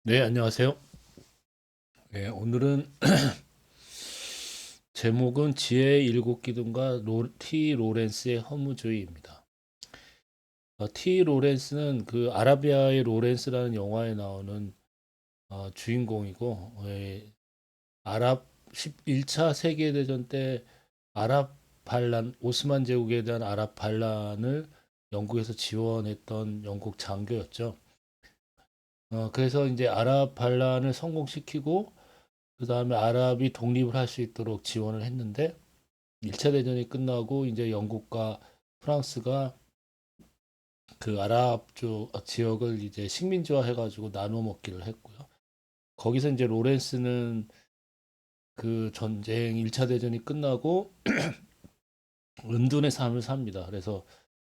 네, 안녕하세요. 네, 오늘은 제목은 지혜의 일곱 기둥과 T. 로렌스의 허무주의입니다. T. 로렌스는 그 아라비아의 로렌스라는 영화에 나오는 주인공이고, 아랍 1차 세계대전 때 아랍 반란, 오스만 제국에 대한 아랍 반란을 영국에서 지원했던 영국 장교였죠. 그래서 이제 아랍 반란을 성공시키고 그 다음에 아랍이 독립을 할 수 있도록 지원을 했는데 1차 대전이 끝나고 이제 영국과 프랑스가 그 아랍 쪽 지역을 이제 식민지화 해가지고 나눠 먹기를 했고요. 거기서 이제 로렌스는 그 전쟁 1차 대전이 끝나고 런던의 삶을 삽니다. 그래서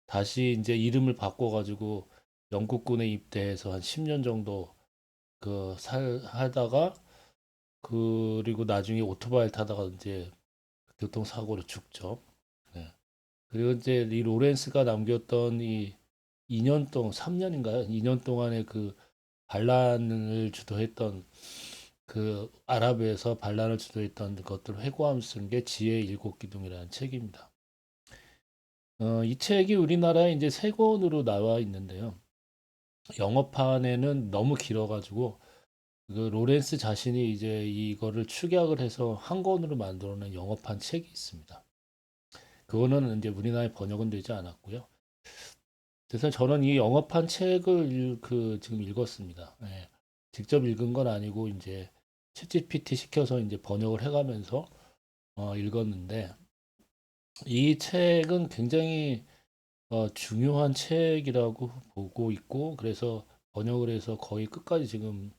다시 이제 이름을 바꿔가지고 영국군에 입대해서 한 10년 정도 하다가 그리고 나중에 오토바이를 타다가 이제 교통사고로 죽죠. 네. 그리고 이제 이 로렌스가 남겼던 이 2년 동안, 3년인가요? 2년 동안의 그 반란을 주도했던 그 아랍에서 반란을 주도했던 것들을 회고하면서 쓴 게 지혜의 일곱 기둥이라는 책입니다. 이 책이 우리나라에 이제 세 권으로 나와 있는데요. 영어판에는 너무 길어가지고 그 로렌스 자신이 이제 이거를 축약을 해서 한 권으로 만들어낸 영어판 책이 있습니다. 그거는 이제 우리나라에 번역은 되지 않았고요. 그래서 저는 이 영어판 책을 지금 읽었습니다. 예. 직접 읽은 건 아니고 이제 챗GPT 시켜서 이제 번역을 해가면서 읽었는데 이 책은 굉장히 중요한 책이라고 보고 있고 그래서 번역을 해서 거의 끝까지 지금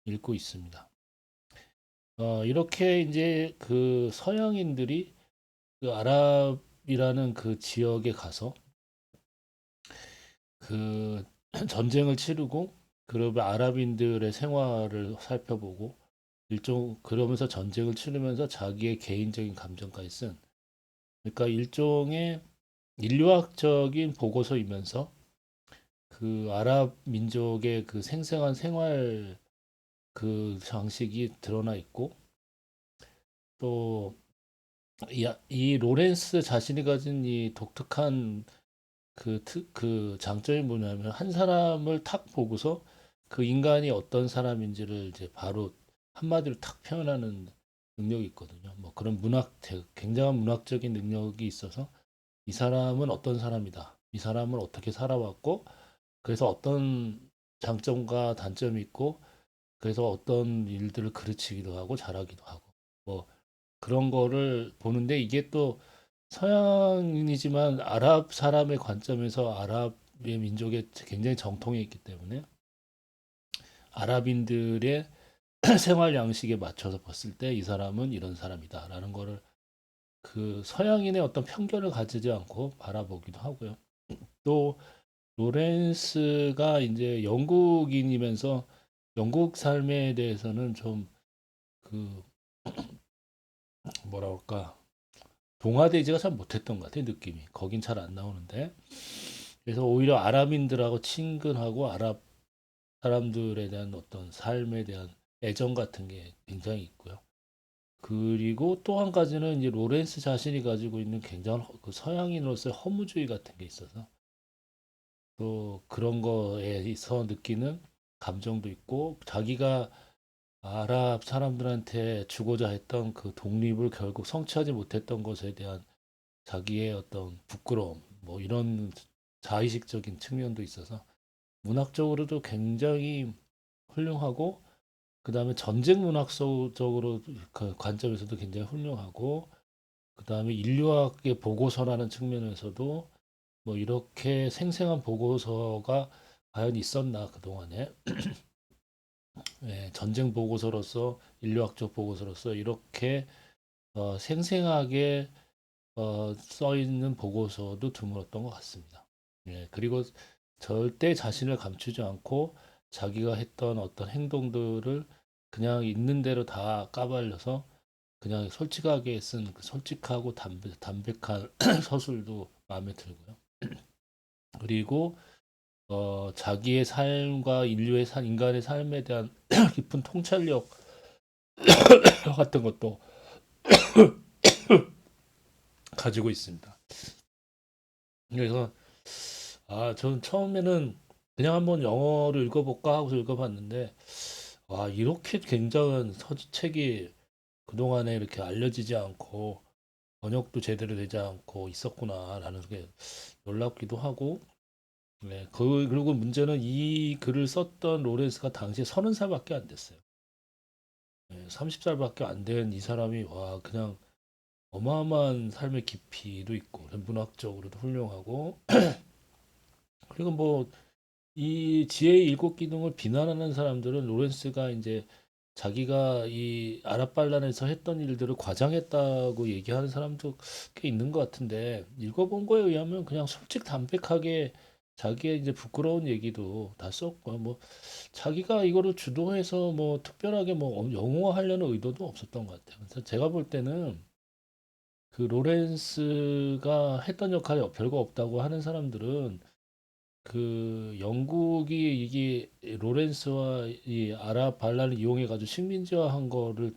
읽고 있습니다. 이렇게 이제 그 서양인들이 그 아랍이라는 그 지역에 가서 그 전쟁을 치르고 그러면 아랍인들의 생활을 살펴보고 일종 그러면서 전쟁을 치르면서 자기의 개인적인 감정까지 쓴 그러니까 일종의 인류학적인 보고서이면서 그 아랍 민족의 그 생생한 생활 그 장식이 드러나 있고 또 이 로렌스 자신이 가진 이 독특한 그 장점이 뭐냐면 한 사람을 탁 보고서 그 인간이 어떤 사람인지를 이제 바로 한마디로 탁 표현하는 능력이 있거든요. 뭐 그런 굉장한 문학적인 능력이 있어서 이 사람은 어떤 사람이다. 이 사람은 어떻게 살아왔고 그래서 어떤 장점과 단점이 있고 그래서 어떤 일들을 그르치기도 하고 잘하기도 하고 뭐 그런 거를 보는데 이게 또 서양인이지만 아랍 사람의 관점에서 아랍의 민족에 굉장히 정통해 있기 때문에 아랍인들의 생활 양식에 맞춰서 봤을 때 이 사람은 이런 사람이다라는 거를 그 서양인의 어떤 편견을 가지지 않고 바라보기도 하고요. 또 로렌스가 이제 영국인이면서 영국 삶에 대해서는 좀 그 뭐라 할까 동화되지가 잘 못했던 것 같아요 느낌이 거긴 잘 안 나오는데 그래서 오히려 아랍인들하고 친근하고 아랍 사람들에 대한 어떤 삶에 대한 애정 같은 게 굉장히 있고요. 그리고 또 한 가지는 이제 로렌스 자신이 가지고 있는 굉장한 그 서양인으로서의 허무주의 같은 게 있어서 또 그런 거에 있어 느끼는 감정도 있고 자기가 아랍 사람들한테 주고자 했던 그 독립을 결국 성취하지 못했던 것에 대한 자기의 어떤 부끄러움, 뭐 이런 자의식적인 측면도 있어서 문학적으로도 굉장히 훌륭하고 그다음에 전쟁 문학적으로 그 관점에서도 굉장히 훌륭하고 그다음에 인류학의 보고서라는 측면에서도 뭐 이렇게 생생한 보고서가 과연 있었나 그동안에 전쟁 보고서로서 인류학적 보고서로서 이렇게 생생하게 써 있는 보고서도 드물었던 것 같습니다. 그리고 절대 자신을 감추지 않고 자기가 했던 어떤 행동들을 그냥 있는 대로 다 까발려서 그냥 솔직하게 쓴 그 솔직하고 담백한 서술도 마음에 들고요. 그리고 자기의 삶과 인류의 인간의 삶에 대한 깊은 통찰력 같은 것도 가지고 있습니다. 그래서 저는 처음에는 그냥 한번 영어를 읽어볼까 하고서 읽어봤는데 와, 이렇게 굉장한 책이 그동안에 이렇게 알려지지 않고 번역도 제대로 되지 않고 있었구나라는 게 놀랍기도 하고, 네, 그리고 문제는 이 글을 썼던 로렌스가 당시에 30살밖에 안 됐어요. 네, 30살밖에 안 된 이 사람이 와, 그냥 어마어마한 삶의 깊이도 있고 문학적으로도 훌륭하고, 그리고 뭐 이 지혜의 일곱 기둥을 비난하는 사람들은 로렌스가 이제 자기가 이 아랍반란에서 했던 일들을 과장했다고 얘기하는 사람도 꽤 있는 것 같은데, 읽어본 거에 의하면 그냥 솔직담백하게 자기의 이제 부끄러운 얘기도 다 썼고, 뭐 자기가 이거를 주도해서 뭐 특별하게 뭐 영웅화하려는 의도도 없었던 것 같아요. 그래서 제가 볼 때는 그 로렌스가 했던 역할이 별거 없다고 하는 사람들은 그 영국이 이게 로렌스와 이 아랍 반란을 이용해 가지고 식민지화한 거를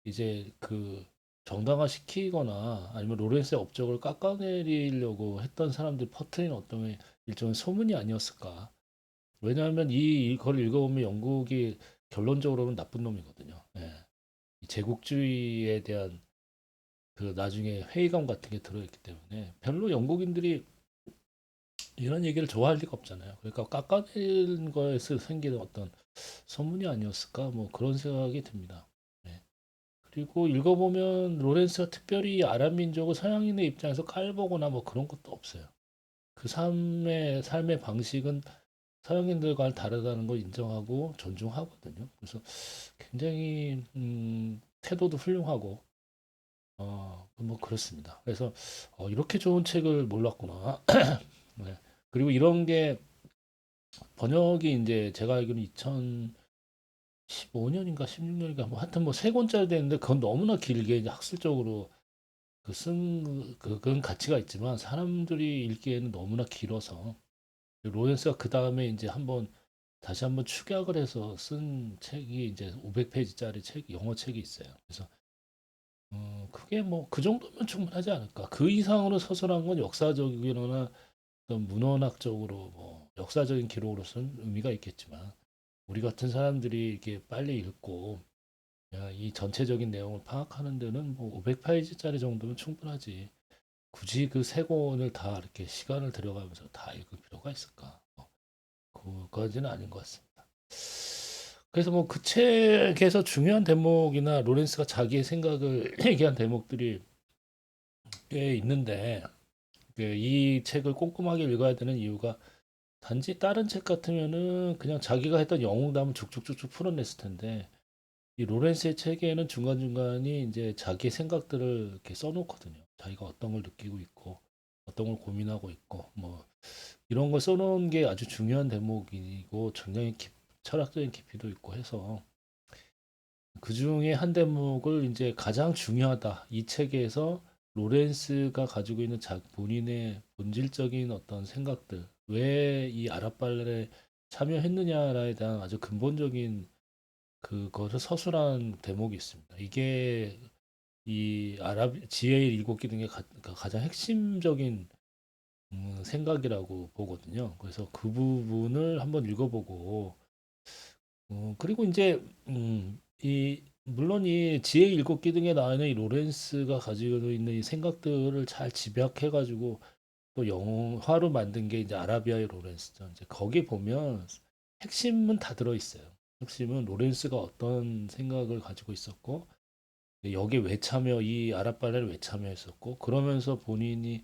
이제 그 정당화 시키거나 아니면 로렌스의 업적을 깎아내리려고 했던 사람들이 퍼트린 어떤 일종의 소문이 아니었을까. 왜냐하면 이걸 읽어보면 영국이 결론적으로는 나쁜 놈이거든요. 예. 이 제국주의에 대한 그 나중에 회의감 같은 게 들어있기 때문에 별로 영국인들이 이런 얘기를 좋아할 리가 없잖아요. 그러니까 깎아내린 거에서 생기는 어떤 소문이 아니었을까? 뭐 그런 생각이 듭니다. 네. 그리고 읽어보면 로렌스가 특별히 아랍 민족을 서양인의 입장에서 깔보거나 뭐 그런 것도 없어요. 그 삶의 방식은 서양인들과 다르다는 걸 인정하고 존중하거든요. 그래서 굉장히 태도도 훌륭하고 뭐 그렇습니다. 그래서 이렇게 좋은 책을 몰랐구나. 네. 그리고 이런 게 번역이 이제 제가 알기로는 2015년인가 16년인가 뭐 하여튼 뭐 세 권짜리 되는데 그건 너무나 길게 이제 학술적으로 그건 가치가 있지만 사람들이 읽기에는 너무나 길어서 로렌스가 그 다음에 이제 다시 한번 축약을 해서 쓴 책이 이제 500페이지짜리 영어 책이 있어요. 그래서 그게 뭐 그 정도면 충분하지 않을까. 그 이상으로 서술한 건 역사적이거나 어떤 문헌학적으로 뭐 역사적인 기록으로서는 의미가 있겠지만 우리 같은 사람들이 이렇게 빨리 읽고 이 전체적인 내용을 파악하는 데는 뭐 500페이지짜리 정도면 충분하지. 굳이 그 세 권을 다 이렇게 시간을 들여가면서 다 읽을 필요가 있을까? 그거까지는 아닌 것 같습니다. 그래서 뭐 그 책에서 중요한 대목이나 로렌스가 자기의 생각을 얘기한 대목들이 꽤 있는데 이 책을 꼼꼼하게 읽어야 되는 이유가 단지 다른 책 같으면은 그냥 자기가 했던 영웅담을 쭉쭉쭉쭉 풀어냈을 텐데 이 로렌스의 책에는 중간중간이 이제 자기의 생각들을 이렇게 써놓거든요. 자기가 어떤 걸 느끼고 있고 어떤 걸 고민하고 있고 뭐 이런 걸 써놓은 게 아주 중요한 대목이고 굉장히 철학적인 깊이도 있고 해서 그 중에 한 대목을 이제 가장 중요하다. 이 책에서 로렌스가 가지고 있는 본인의 본질적인 어떤 생각들, 왜 이 아랍발레에 참여했느냐에 대한 아주 근본적인 그것을 서술한 대목이 있습니다. 이게 이 지혜의 일곱 기둥의 가장 핵심적인 생각이라고 보거든요. 그래서 그 부분을 한번 읽어보고 그리고 이제 물론 이 지혜의 일곱 기둥에 나와 있는 이 로렌스가 가지고 있는 이 생각들을 잘 집약해가지고 또 영화로 만든 게 이제 아라비아의 로렌스죠. 이제 거기 보면 핵심은 다 들어있어요. 핵심은 로렌스가 어떤 생각을 가지고 있었고 여기 이 아랍 발레를 왜 참여했었고 그러면서 본인이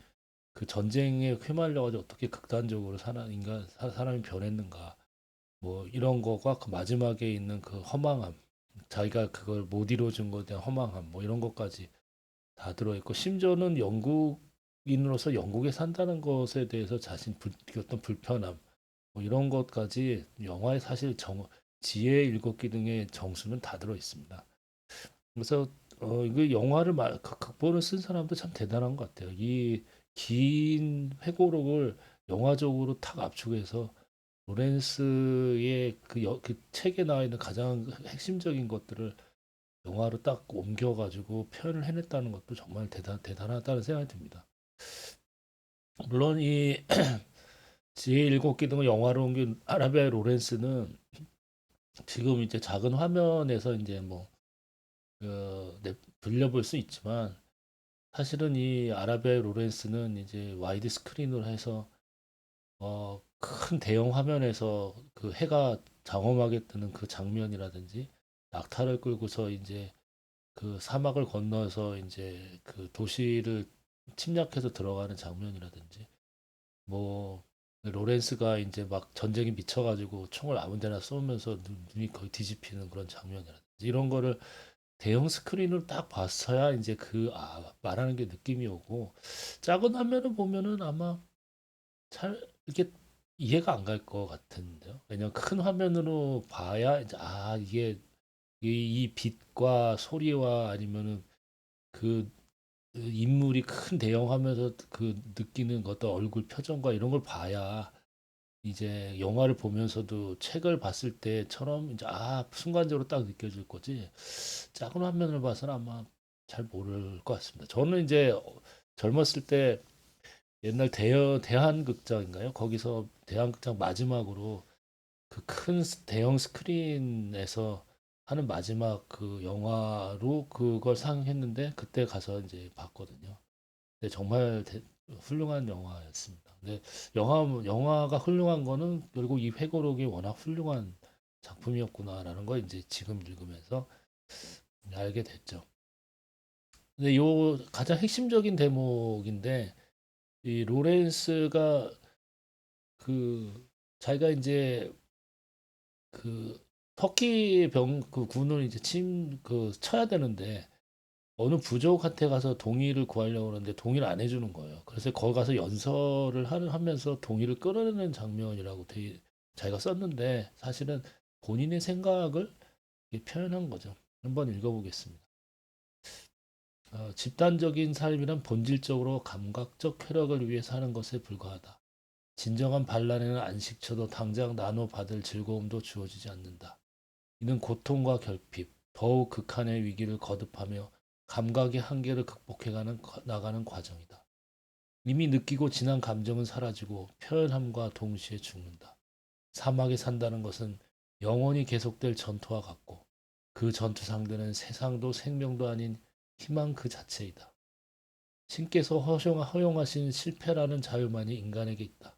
그 전쟁에 휘말려가지고 어떻게 극단적으로 사람이 변했는가 뭐 이런 거가 그 마지막에 있는 그 허망함 자기가 그걸 못 이뤄준 것에 대한 허망함 뭐 이런 것까지 다 들어있고 심지어는 영국인으로서 영국에 산다는 것에 대해서 어떤 불편함 뭐 이런 것까지 영화에 사실 지혜의 일곱 기둥의 정수는 다 들어 있습니다. 그래서 이거 극본을 쓴 사람도 참 대단한 것 같아요. 이 긴 회고록을 영화적으로 탁 압축해서 로렌스의 그 책에 나와 있는 가장 핵심적인 것들을 영화로 딱 옮겨가지고 표현을 해냈다는 것도 정말 대단하다는 생각이 듭니다. 물론 이 지혜 일곱 기둥을 영화로 옮긴 아라비아의 로렌스는 지금 이제 작은 화면에서 이제 뭐 들려볼 수 있지만 사실은 이 아라비아의 로렌스는 이제 와이드 스크린으로 해서 큰 대형 화면에서 그 해가 장엄하게 뜨는 그 장면이라든지 낙타를 끌고서 이제 그 사막을 건너서 이제 그 도시를 침략해서 들어가는 장면이라든지 뭐 로렌스가 이제 막 전쟁에 미쳐가지고 총을 아무 데나 쏘면서 눈이 거의 뒤집히는 그런 장면이라든지 이런 거를 대형 스크린으로 딱 봤어야 이제 말하는 게 느낌이 오고 작은 화면을 보면은 아마 잘 이렇게 이해가 안 갈 것 같은데요. 왜냐면 큰 화면으로 봐야 이제 이게 이 빛과 소리와 아니면은 그 인물이 큰 대형 화면에서 그 느끼는 어떤 얼굴 표정과 이런 걸 봐야 이제 영화를 보면서도 책을 봤을 때처럼 이제 순간적으로 딱 느껴질 거지. 작은 화면을 봐서는 아마 잘 모를 것 같습니다. 저는 이제 젊었을 때 옛날 대한극장인가요? 거기서 대한극장 마지막으로 그 큰 대형 스크린에서 하는 마지막 그 영화로 그걸 상영했는데 그때 가서 이제 봤거든요. 근데 정말 훌륭한 영화였습니다. 근데 영화가 훌륭한 거는 결국 이 회고록이 워낙 훌륭한 작품이었구나라는 걸 이제 지금 읽으면서 알게 됐죠. 근데 요 가장 핵심적인 대목인데 이 로렌스가 그 자기가 이제 그 터키 그 군을 이제 쳐야 되는데 어느 부족한테 가서 동의를 구하려고 그러는데 동의를 안 해주는 거예요. 그래서 거기 가서 연설을 하면서 동의를 끌어내는 장면이라고 자기가 썼는데 사실은 본인의 생각을 표현한 거죠. 한번 읽어보겠습니다. 집단적인 삶이란 본질적으로 감각적 쾌락을 위해 사는 것에 불과하다. 진정한 반란에는 안식처도 당장 나눠 받을 즐거움도 주어지지 않는다. 이는 고통과 결핍, 더욱 극한의 위기를 거듭하며 감각의 한계를 나가는 과정이다. 이미 느끼고 지난 감정은 사라지고 표현함과 동시에 죽는다. 사막에 산다는 것은 영원히 계속될 전투와 같고 그 전투 상대는 세상도 생명도 아닌 희망 그 자체이다. 신께서 허용하신 실패라는 자유만이 인간에게 있다.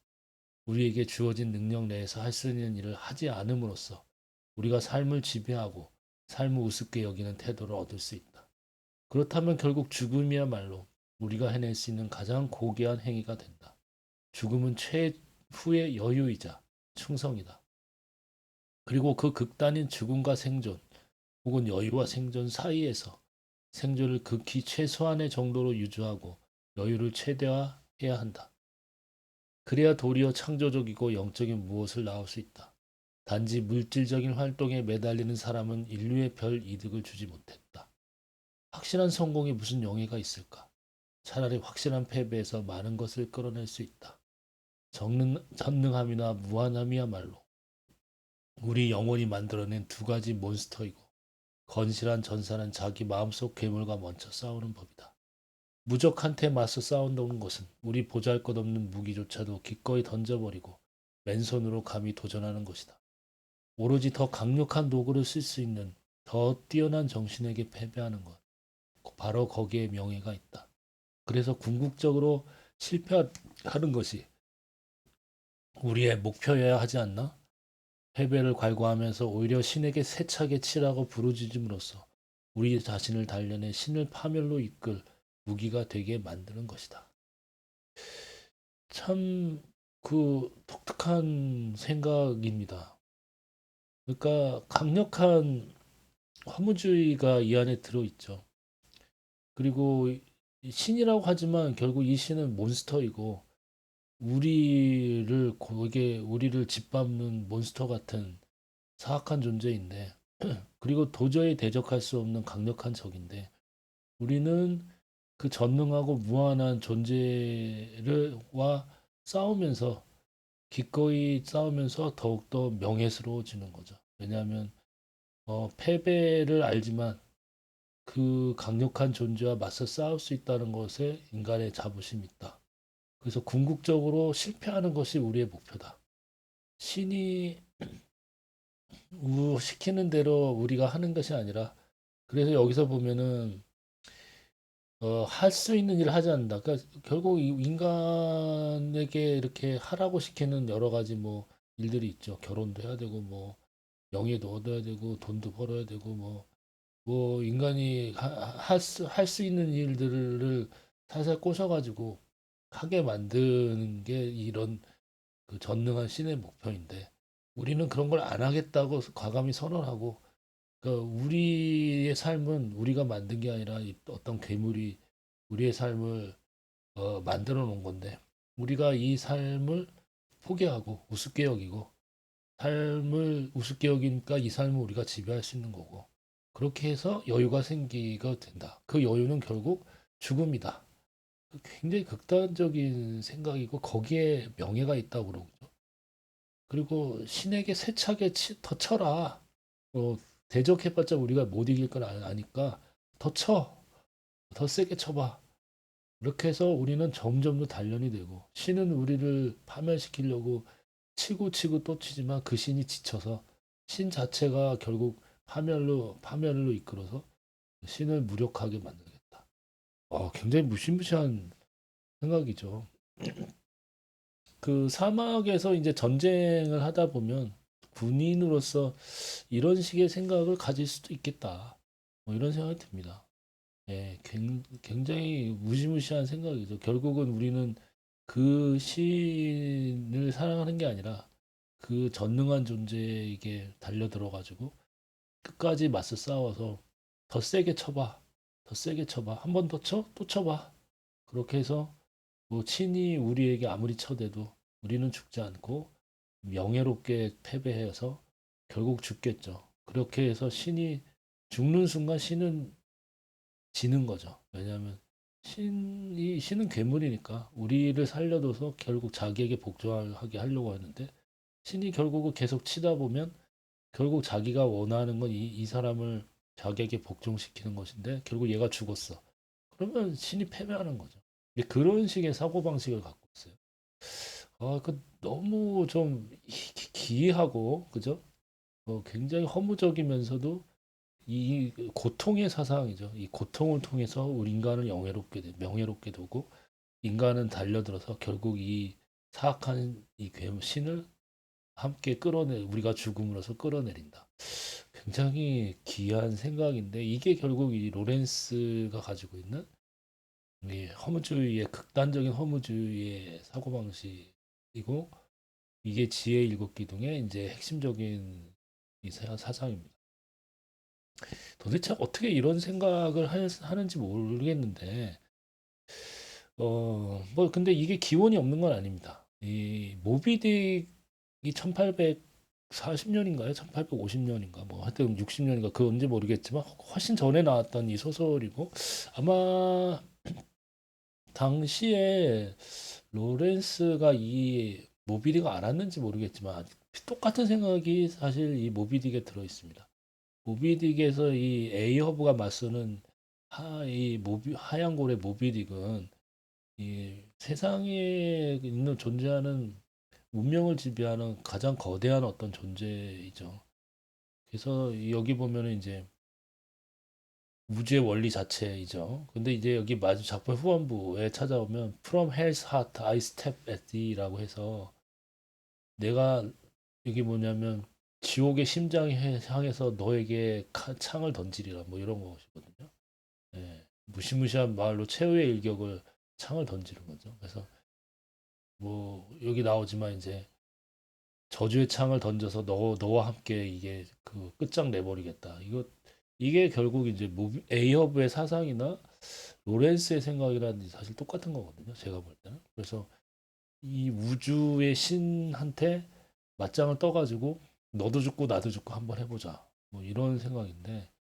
우리에게 주어진 능력 내에서 할 수 있는 일을 하지 않음으로써 우리가 삶을 지배하고 삶을 우습게 여기는 태도를 얻을 수 있다. 그렇다면 결국 죽음이야말로 우리가 해낼 수 있는 가장 고귀한 행위가 된다. 죽음은 최후의 여유이자 충성이다. 그리고 그 극단인 죽음과 생존 혹은 여유와 생존 사이에서 생존을 극히 최소한의 정도로 유지하고 여유를 최대화해야 한다. 그래야 도리어 창조적이고 영적인 무엇을 낳을 수 있다. 단지 물질적인 활동에 매달리는 사람은 인류에 별 이득을 주지 못했다. 확실한 성공이 무슨 영예가 있을까? 차라리 확실한 패배에서 많은 것을 끌어낼 수 있다. 전능함이나 무한함이야말로 우리 영혼이 만들어낸 두 가지 몬스터이고 건실한 전사는 자기 마음속 괴물과 먼저 싸우는 법이다. 무적한테 맞서 싸운다는 것은 우리 보잘것없는 무기조차도 기꺼이 던져버리고 맨손으로 감히 도전하는 것이다. 오로지 더 강력한 도구를 쓸 수 있는 더 뛰어난 정신에게 패배하는 것. 바로 거기에 명예가 있다. 그래서 궁극적으로 실패하는 것이 우리의 목표여야 하지 않나? 패배를 갈구하면서 오히려 신에게 세차게 치라고 부르짖음으로써 우리 자신을 단련해 신을 파멸로 이끌 무기가 되게 만드는 것이다. 참 독특한 생각입니다. 그러니까 강력한 허무주의가 이 안에 들어있죠. 그리고 신이라고 하지만 결국 이 신은 몬스터이고 우리를 짓밟는 몬스터 같은 사악한 존재인데 그리고 도저히 대적할 수 없는 강력한 적인데 우리는 그 전능하고 무한한 존재와 싸우면서 기꺼이 싸우면서 더욱더 명예스러워지는 거죠. 왜냐하면 패배를 알지만 그 강력한 존재와 맞서 싸울 수 있다는 것에 인간의 자부심이 있다. 그래서 궁극적으로 실패하는 것이 우리의 목표다. 신이 시키는 대로 우리가 하는 것이 아니라, 그래서 여기서 보면은 할 수 있는 일을 하지 않는다. 그러니까 결국 이 인간에게 이렇게 하라고 시키는 여러 가지 뭐 일들이 있죠. 결혼도 해야 되고 뭐 명예도 얻어야 되고 돈도 벌어야 되고 뭐 인간이 할 수 있는 일들을 살살 꼬셔가지고 하게 만드는 게 이런 그 전능한 신의 목표인데, 우리는 그런 걸 안 하겠다고 과감히 선언하고, 그 우리의 삶은 우리가 만든 게 아니라 어떤 괴물이 우리의 삶을 만들어 놓은 건데, 우리가 이 삶을 포기하고 우습게 여기고, 삶을 우습게 여기니까 이 삶을 우리가 지배할 수 있는 거고, 그렇게 해서 여유가 생기게 된다. 그 여유는 결국 죽음이다. 굉장히 극단적인 생각이고 거기에 명예가 있다고 그러죠. 그리고 신에게 세차게 더 쳐라. 대적해봤자 우리가 못 이길 걸 아니까 더 쳐. 더 세게 쳐봐. 이렇게 해서 우리는 점점 더 단련이 되고, 신은 우리를 파멸시키려고 치고 치고 또 치지만 그 신이 지쳐서 신 자체가 결국 파멸로 이끌어서 신을 무력하게 만들겠다. 굉장히 무시무시한 생각이죠. 그 사막에서 이제 전쟁을 하다 보면 군인으로서 이런 식의 생각을 가질 수도 있겠다. 뭐 이런 생각이 듭니다. 예, 굉장히 무시무시한 생각이죠. 결국은 우리는 그 신을 사랑하는 게 아니라 그 전능한 존재에게 달려들어가지고 끝까지 맞서 싸워서 더 세게 쳐봐. 더 세게 쳐봐. 한 번 더 쳐? 또 쳐봐. 그렇게 해서 뭐 친히 우리에게 아무리 쳐대도 우리는 죽지 않고 명예롭게 패배해서 결국 죽겠죠. 그렇게 해서 신이 죽는 순간 신은 지는 거죠. 왜냐하면 신은 괴물이니까 우리를 살려둬서 결국 자기에게 복종하게 하려고 하는데, 신이 결국은 계속 치다 보면 결국 자기가 원하는 건 이 사람을 자기에게 복종시키는 것인데 결국 얘가 죽었어. 그러면 신이 패배하는 거죠. 그런 식의 사고방식을 갖고 있어요. 그 너무 좀 기이하고, 그죠? 굉장히 허무적이면서도 이 고통의 사상이죠. 이 고통을 통해서 우리 인간을 명예롭게 두고, 인간은 달려들어서 결국 이 사악한 이 괴물 신을 함께 우리가 죽음으로써 끌어내린다. 굉장히 기이한 생각인데, 이게 결국 이 로렌스가 가지고 있는 이 극단적인 허무주의의 사고방식이고, 이게 지혜 일곱 기둥의 이제 핵심적인 이 사상입니다. 도대체 어떻게 이런 생각을 하는지 모르겠는데, 뭐, 근데 이게 기원이 없는 건 아닙니다. 이 모비딕이 1840년인가요? 1850년인가? 뭐, 하여튼 60년인가? 그 언제 모르겠지만, 훨씬 전에 나왔던 이 소설이고, 아마 당시에 로렌스가 이 모비딕을 알았는지 모르겠지만, 똑같은 생각이 사실 이 모비딕에 들어 있습니다. 모비딕에서 이 에이허브가 맞서는 하얀 고래 모비딕은 이 세상에 있는 존재하는 문명을 지배하는 가장 거대한 어떤 존재이죠. 그래서 여기 보면은 이제 우주의 원리 자체이죠. 근데 이제 여기 마주 작품 후반부에 찾아오면 From Hell's Heart I Step at Thee라고 해서, 내가 여기 뭐냐면 지옥의 심장에 향해서 너에게 창을 던지리라, 뭐 이런 것이거든요. 예, 무시무시한 말로 최후의 일격을 창을 던지는 거죠. 그래서 뭐 여기 나오지만 이제 저주의 창을 던져서 너와 함께 이게 그 끝장내버리겠다. 이게 결국 이제 에이허브의 사상이나 로렌스의 생각이랑 사실 똑같은 거거든요. 제가 볼 때는. 그래서 이 우주의 신한테 맞짱을 떠가지고 너도 죽고 나도 죽고 한번 해보자. 뭐 이런 생각인데,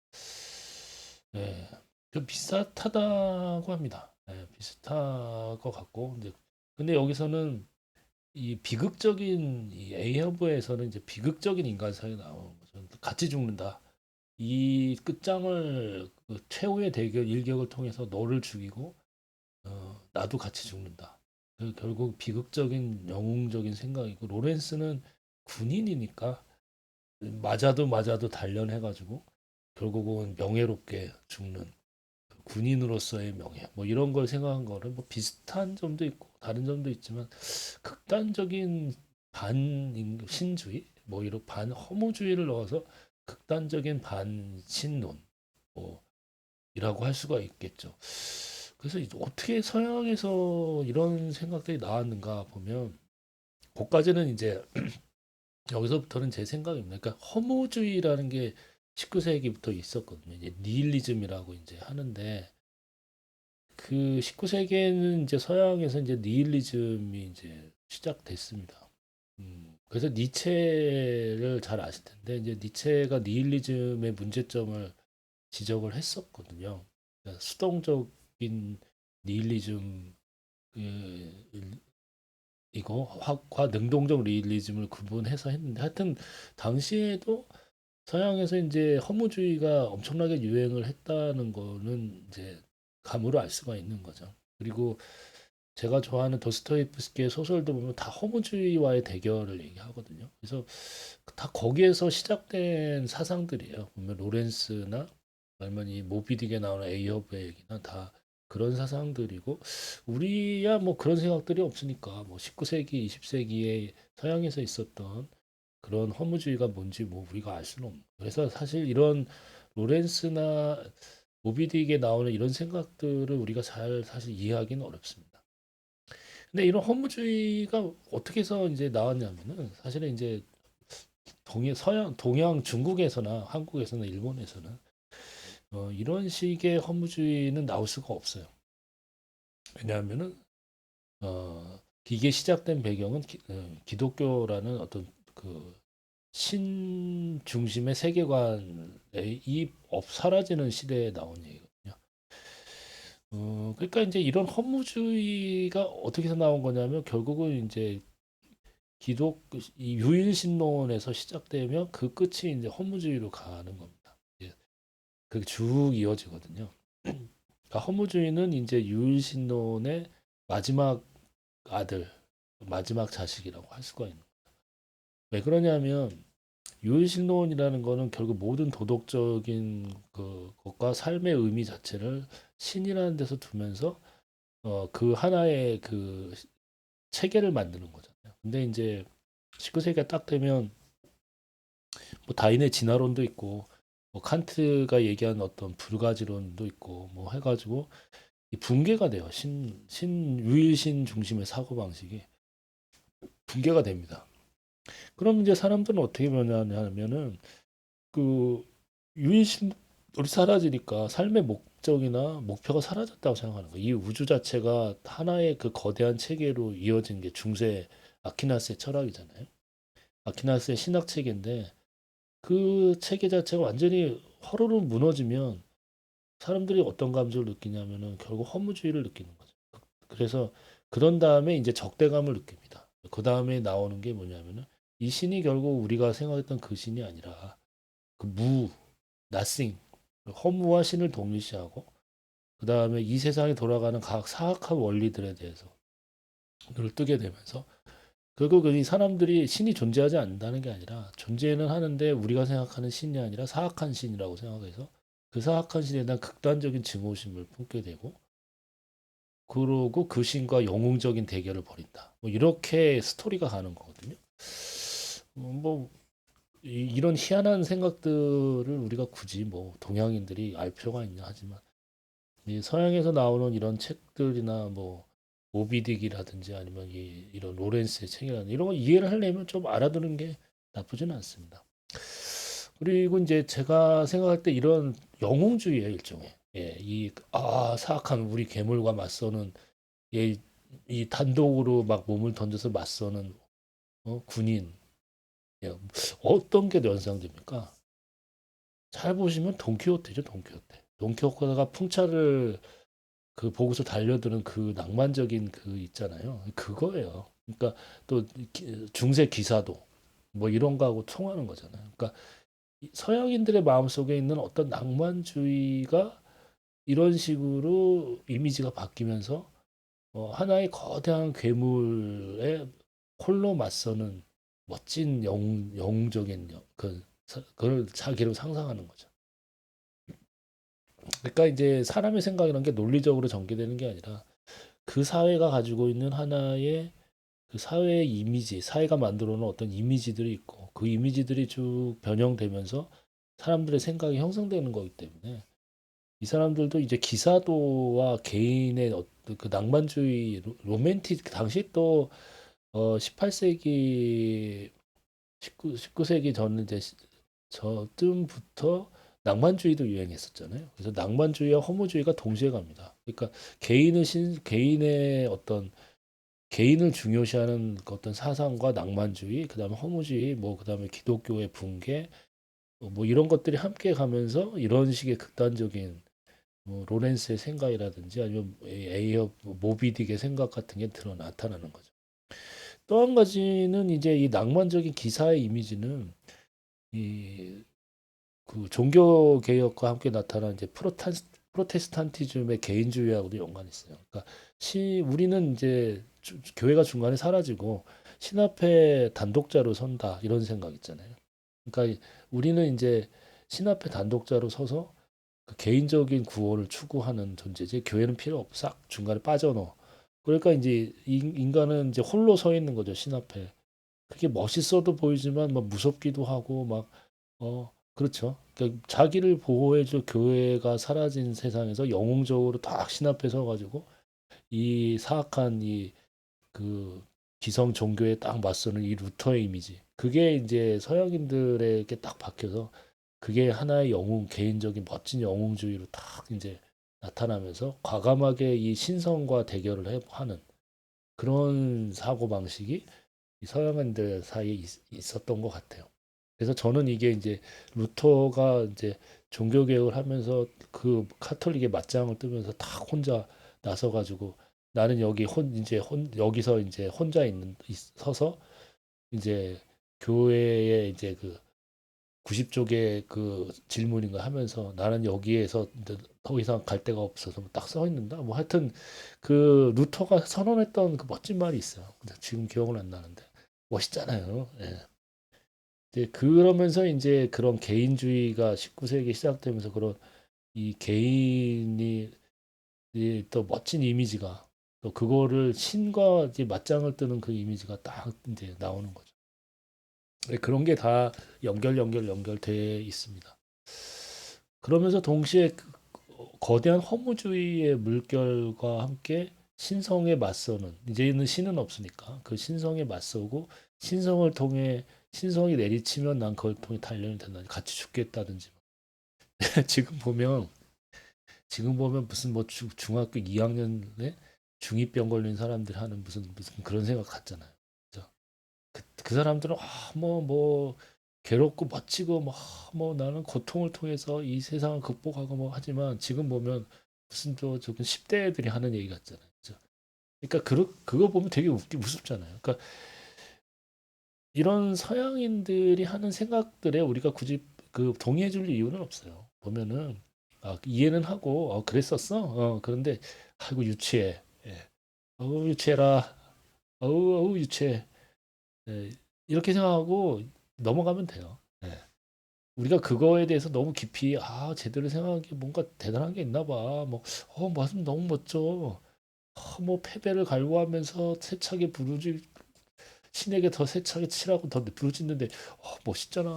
예, 좀 비슷하다고 합니다. 예, 비슷할 것 같고, 근데 여기서는 이 비극적인 이 A허브에서는 이제 비극적인 인간상이 나오는 거죠. 같이 죽는다. 이 끝장을 그 최후의 대결 일격을 통해서 너를 죽이고 나도 같이 죽는다. 결국 비극적인 영웅적인 생각이고 로렌스는 군인이니까 맞아도 단련해가지고 결국은 명예롭게 죽는 군인으로서의 명예 뭐 이런 걸 생각한 거는 뭐 비슷한 점도 있고 다른 점도 있지만 극단적인 반신주의 뭐 이런 반허무주의를 넣어서 극단적인 반신론 뭐 이라고 할 수가 있겠죠. 그래서 어떻게 서양에서 이런 생각들이 나왔는가 보면 그까지는 이제 여기서부터는 제 생각입니다. 그러니까 허무주의라는 게 19세기부터 있었거든요. 이제 니힐리즘이라고 이제 하는데 그 19세기에는 이제 서양에서 이제 니힐리즘이 이제 시작됐습니다. 그래서 니체를 잘 아실 텐데 이제 니체가 니힐리즘의 문제점을 지적을 했었거든요. 그러니까 수동적인 니힐리즘 이거 화과 능동적 리얼리즘을 구분해서 했는데 하여튼 당시에도 서양에서 이제 허무주의가 엄청나게 유행을 했다는 거는 이제 감으로 알 수가 있는 거죠. 그리고 제가 좋아하는 도스토옙스키의 소설도 보면 다 허무주의와의 대결을 얘기하거든요. 그래서 다 거기에서 시작된 사상들이에요. 보면 로렌스나 아니면 이 모비딕에 나오는 에이허브의 얘기나 다 그런 사상들이고 우리야 뭐 그런 생각들이 없으니까 뭐 19세기, 20세기에 서양에서 있었던 그런 허무주의가 뭔지 뭐 우리가 알 수는 없는. 그래서 사실 이런 로렌스나 모비딕에 나오는 이런 생각들을 우리가 잘 사실 이해하기는 어렵습니다. 근데 이런 허무주의가 어떻게 해서 이제 나왔냐면은 사실은 이제 서양, 동양, 중국에서나 한국에서나 일본에서는 이런 식의 허무주의는 나올 수가 없어요. 왜냐하면은 이게 시작된 배경은 기독교라는 어떤 그 신 중심의 세계관이 사라지는 시대에 나온 얘기거든요. 그러니까 이제 이런 허무주의가 어떻게 해서 나온 거냐면 결국은 이제 이 유일신론에서 시작되면 그 끝이 이제 허무주의로 가는 겁니다. 예, 그게 쭉 이어지거든요. 그러니까 허무주의는 이제 유일신론의 마지막 아들, 마지막 자식이라고 할 수가 있는. 왜 그러냐면 유일신론이라는 거는 결국 모든 도덕적인 그 것과 삶의 의미 자체를 신이라는 데서 두면서 그 하나의 그 체계를 만드는 거잖아요. 근데 이제 19세기가 딱 되면 뭐 다인의 진화론도 있고 뭐 칸트가 얘기한 어떤 불가지론도 있고 뭐 해가지고 이 붕괴가 돼요. 유일신 중심의 사고 방식이 붕괴가 됩니다. 그럼 이제 사람들은 어떻게 변하냐면은 그 유일신론이 사라지니까 삶의 목적이나 목표가 사라졌다고 생각하는 거예요. 이 우주 자체가 하나의 그 거대한 체계로 이어진 게 중세 아퀴나스의 철학이잖아요. 아퀴나스의 신학 체계인데 그 체계 자체가 완전히 허르르 무너지면 사람들이 어떤 감정을 느끼냐면은 결국 허무주의를 느끼는 거죠. 그래서 그런 다음에 이제 적대감을 느낍니다. 그 다음에 나오는 게 뭐냐면은 이 신이 결국 우리가 생각했던 그 신이 아니라 그 nothing, 허무와 신을 동일시하고 그 다음에 이 세상에 돌아가는 각 사악한 원리들에 대해서 눈을 뜨게 되면서 결국 이 사람들이 신이 존재하지 않는다는 게 아니라 존재는 하는데 우리가 생각하는 신이 아니라 사악한 신이라고 생각해서 그 사악한 신에 대한 극단적인 증오심을 품게 되고 그러고 그 신과 영웅적인 대결을 벌인다. 뭐 이렇게 스토리가 가는 거거든요. 뭐 이런 희한한 생각들을 우리가 굳이 뭐 동양인들이 알 필요가 있냐 하지만 이 서양에서 나오는 이런 책들이나 뭐 모비딕이라든지 아니면 이런 로렌스의 책이라든지 이런 거 이해를 하려면 좀 알아두는 게 나쁘지는 않습니다. 그리고 이제 제가 생각할 때 이런 영웅주의예요, 일종의. 예, 사악한 우리 괴물과 맞서는 예, 이 단독으로 막 몸을 던져서 맞서는 군인. 예, 어떤 게 연상됩니까? 잘 보시면 돈키호테죠, 돈키호테. 돈키호테가 풍차를 그 보고서 달려드는 그 낭만적인 그 있잖아요. 그거예요. 그러니까 또 중세 기사도 뭐 이런 거하고 통하는 거잖아요. 그러니까 서양인들의 마음속에 있는 어떤 낭만주의가 이런 식으로 이미지가 바뀌면서 하나의 거대한 괴물에 홀로 맞서는 멋진 영웅적인 그걸 자기로 상상하는 거죠. 그러니까 이제 사람의 생각이라는 게 논리적으로 전개되는 게 아니라 그 사회가 가지고 있는 하나의 그 사회의 이미지, 사회가 만들어 놓은 어떤 이미지들이 있고 그 이미지들이 쭉 변형되면서 사람들의 생각이 형성되는 거기 때문에 이 사람들도 이제 기사도와 개인의 그 낭만주의, 로맨틱, 당시 또 18세기, 19세기 전 이제 저쯤부터 낭만주의도 유행했었잖아요. 그래서 낭만주의와 허무주의가 동시에 갑니다. 그러니까 개인의 어떤 개인을 중요시하는 그 어떤 사상과 낭만주의, 그다음에 허무주의, 뭐 그다음에 기독교의 붕괴, 뭐 이런 것들이 함께 가면서 이런 식의 극단적인 뭐 로렌스의 생각이라든지 아니면 에이어 모비딕의 생각 같은 게 드러 나타나는 거죠. 또 한 가지는 이제 이 낭만적인 기사의 이미지는 이 그 종교 개혁과 함께 나타난 이제 프로테스탄티즘의 개인주의하고도 연관이 있어요. 그러니까 우리는 이제 교회가 중간에 사라지고 신 앞에 단독자로 선다 이런 생각 있잖아요. 그러니까 우리는 이제 신 앞에 단독자로 서서 그 개인적인 구원을 추구하는 존재지 교회는 필요 없고 싹 중간에 빠져넣어. 그러니까 이제 인간은 이제 홀로 서 있는 거죠 신 앞에. 그게 멋있어도 보이지만 막 무섭기도 하고 막 그렇죠. 그러니까 자기를 보호해줄 교회가 사라진 세상에서 영웅적으로 딱 신 앞에 서가지고 이 사악한 이 그 기성 종교에 딱 맞서는 이 루터의 이미지. 그게 이제 서양인들에게 딱 박혀서 그게 하나의 영웅, 개인적인 멋진 영웅주의로 딱 이제 나타나면서 과감하게 이 신성과 대결을 하는 그런 사고 방식이 이 서양인들 사이에 있었던 것 같아요. 그래서 저는 이게 이제 루터가 이제 종교 개혁을 하면서 그 카톨릭의 맞짱을 뜨면서 딱 혼자 나서 가지고 나는 여기 여기서 이제 혼자 서서 이제 교회에 이제 그 90쪽의 그 질문인가 하면서 나는 여기에서 더 이상 갈 데가 없어서 딱 써 있는다. 뭐 하여튼 그 루터가 선언했던 그 멋진 말이 있어요. 근데 지금 기억은 안 나는데 멋있잖아요. 예. 이제 그러면서 이제 그런 개인주의가 19세기 시작되면서 그런 이 개인이 또 멋진 이미지가 또 그거를 신과 이제 맞짱을 뜨는 그 이미지가 딱 이제 나오는 거죠. 네, 그런 게 다 연결돼 있습니다. 그러면서 동시에 거대한 허무주의의 물결과 함께 신성에 맞서는 이제는 신은 없으니까 그 신성에 맞서고 신성을 통해 신성이 내리치면 난 그걸 통해 단련이 된다. 같이 죽겠다든지. 지금 보면 무슨 뭐 중학교 2학년에 중이병 걸린 사람들 하는 무슨 그런 생각 같잖아요. 그죠? 그 사람들은 뭐 괴롭고 멋지고 뭐 나는 고통을 통해서 이 세상을 극복하고 뭐 하지만 지금 보면 무슨 저건 10대 애들이 하는 얘기 같잖아요. 그죠? 그러니까 그거 보면 되게 우습잖아요. 그러니까 이런 서양인들이 하는 생각들에 우리가 굳이 그 동의해 줄 이유는 없어요. 보면은 이해는 하고 그랬었어. 그런데 아이고 유치해. 예. 어우 유치해라. 어우 유치해. 예. 이렇게 생각하고 넘어가면 돼요. 예. 우리가 그거에 대해서 너무 깊이 제대로 생각한 게 뭔가 대단한 게 있나 봐. 무슨 너무 멋져. 뭐 패배를 갈구하면서 세차게 부르지 신에게 더 세차게 치라고 더 부르짖는데 멋있잖아.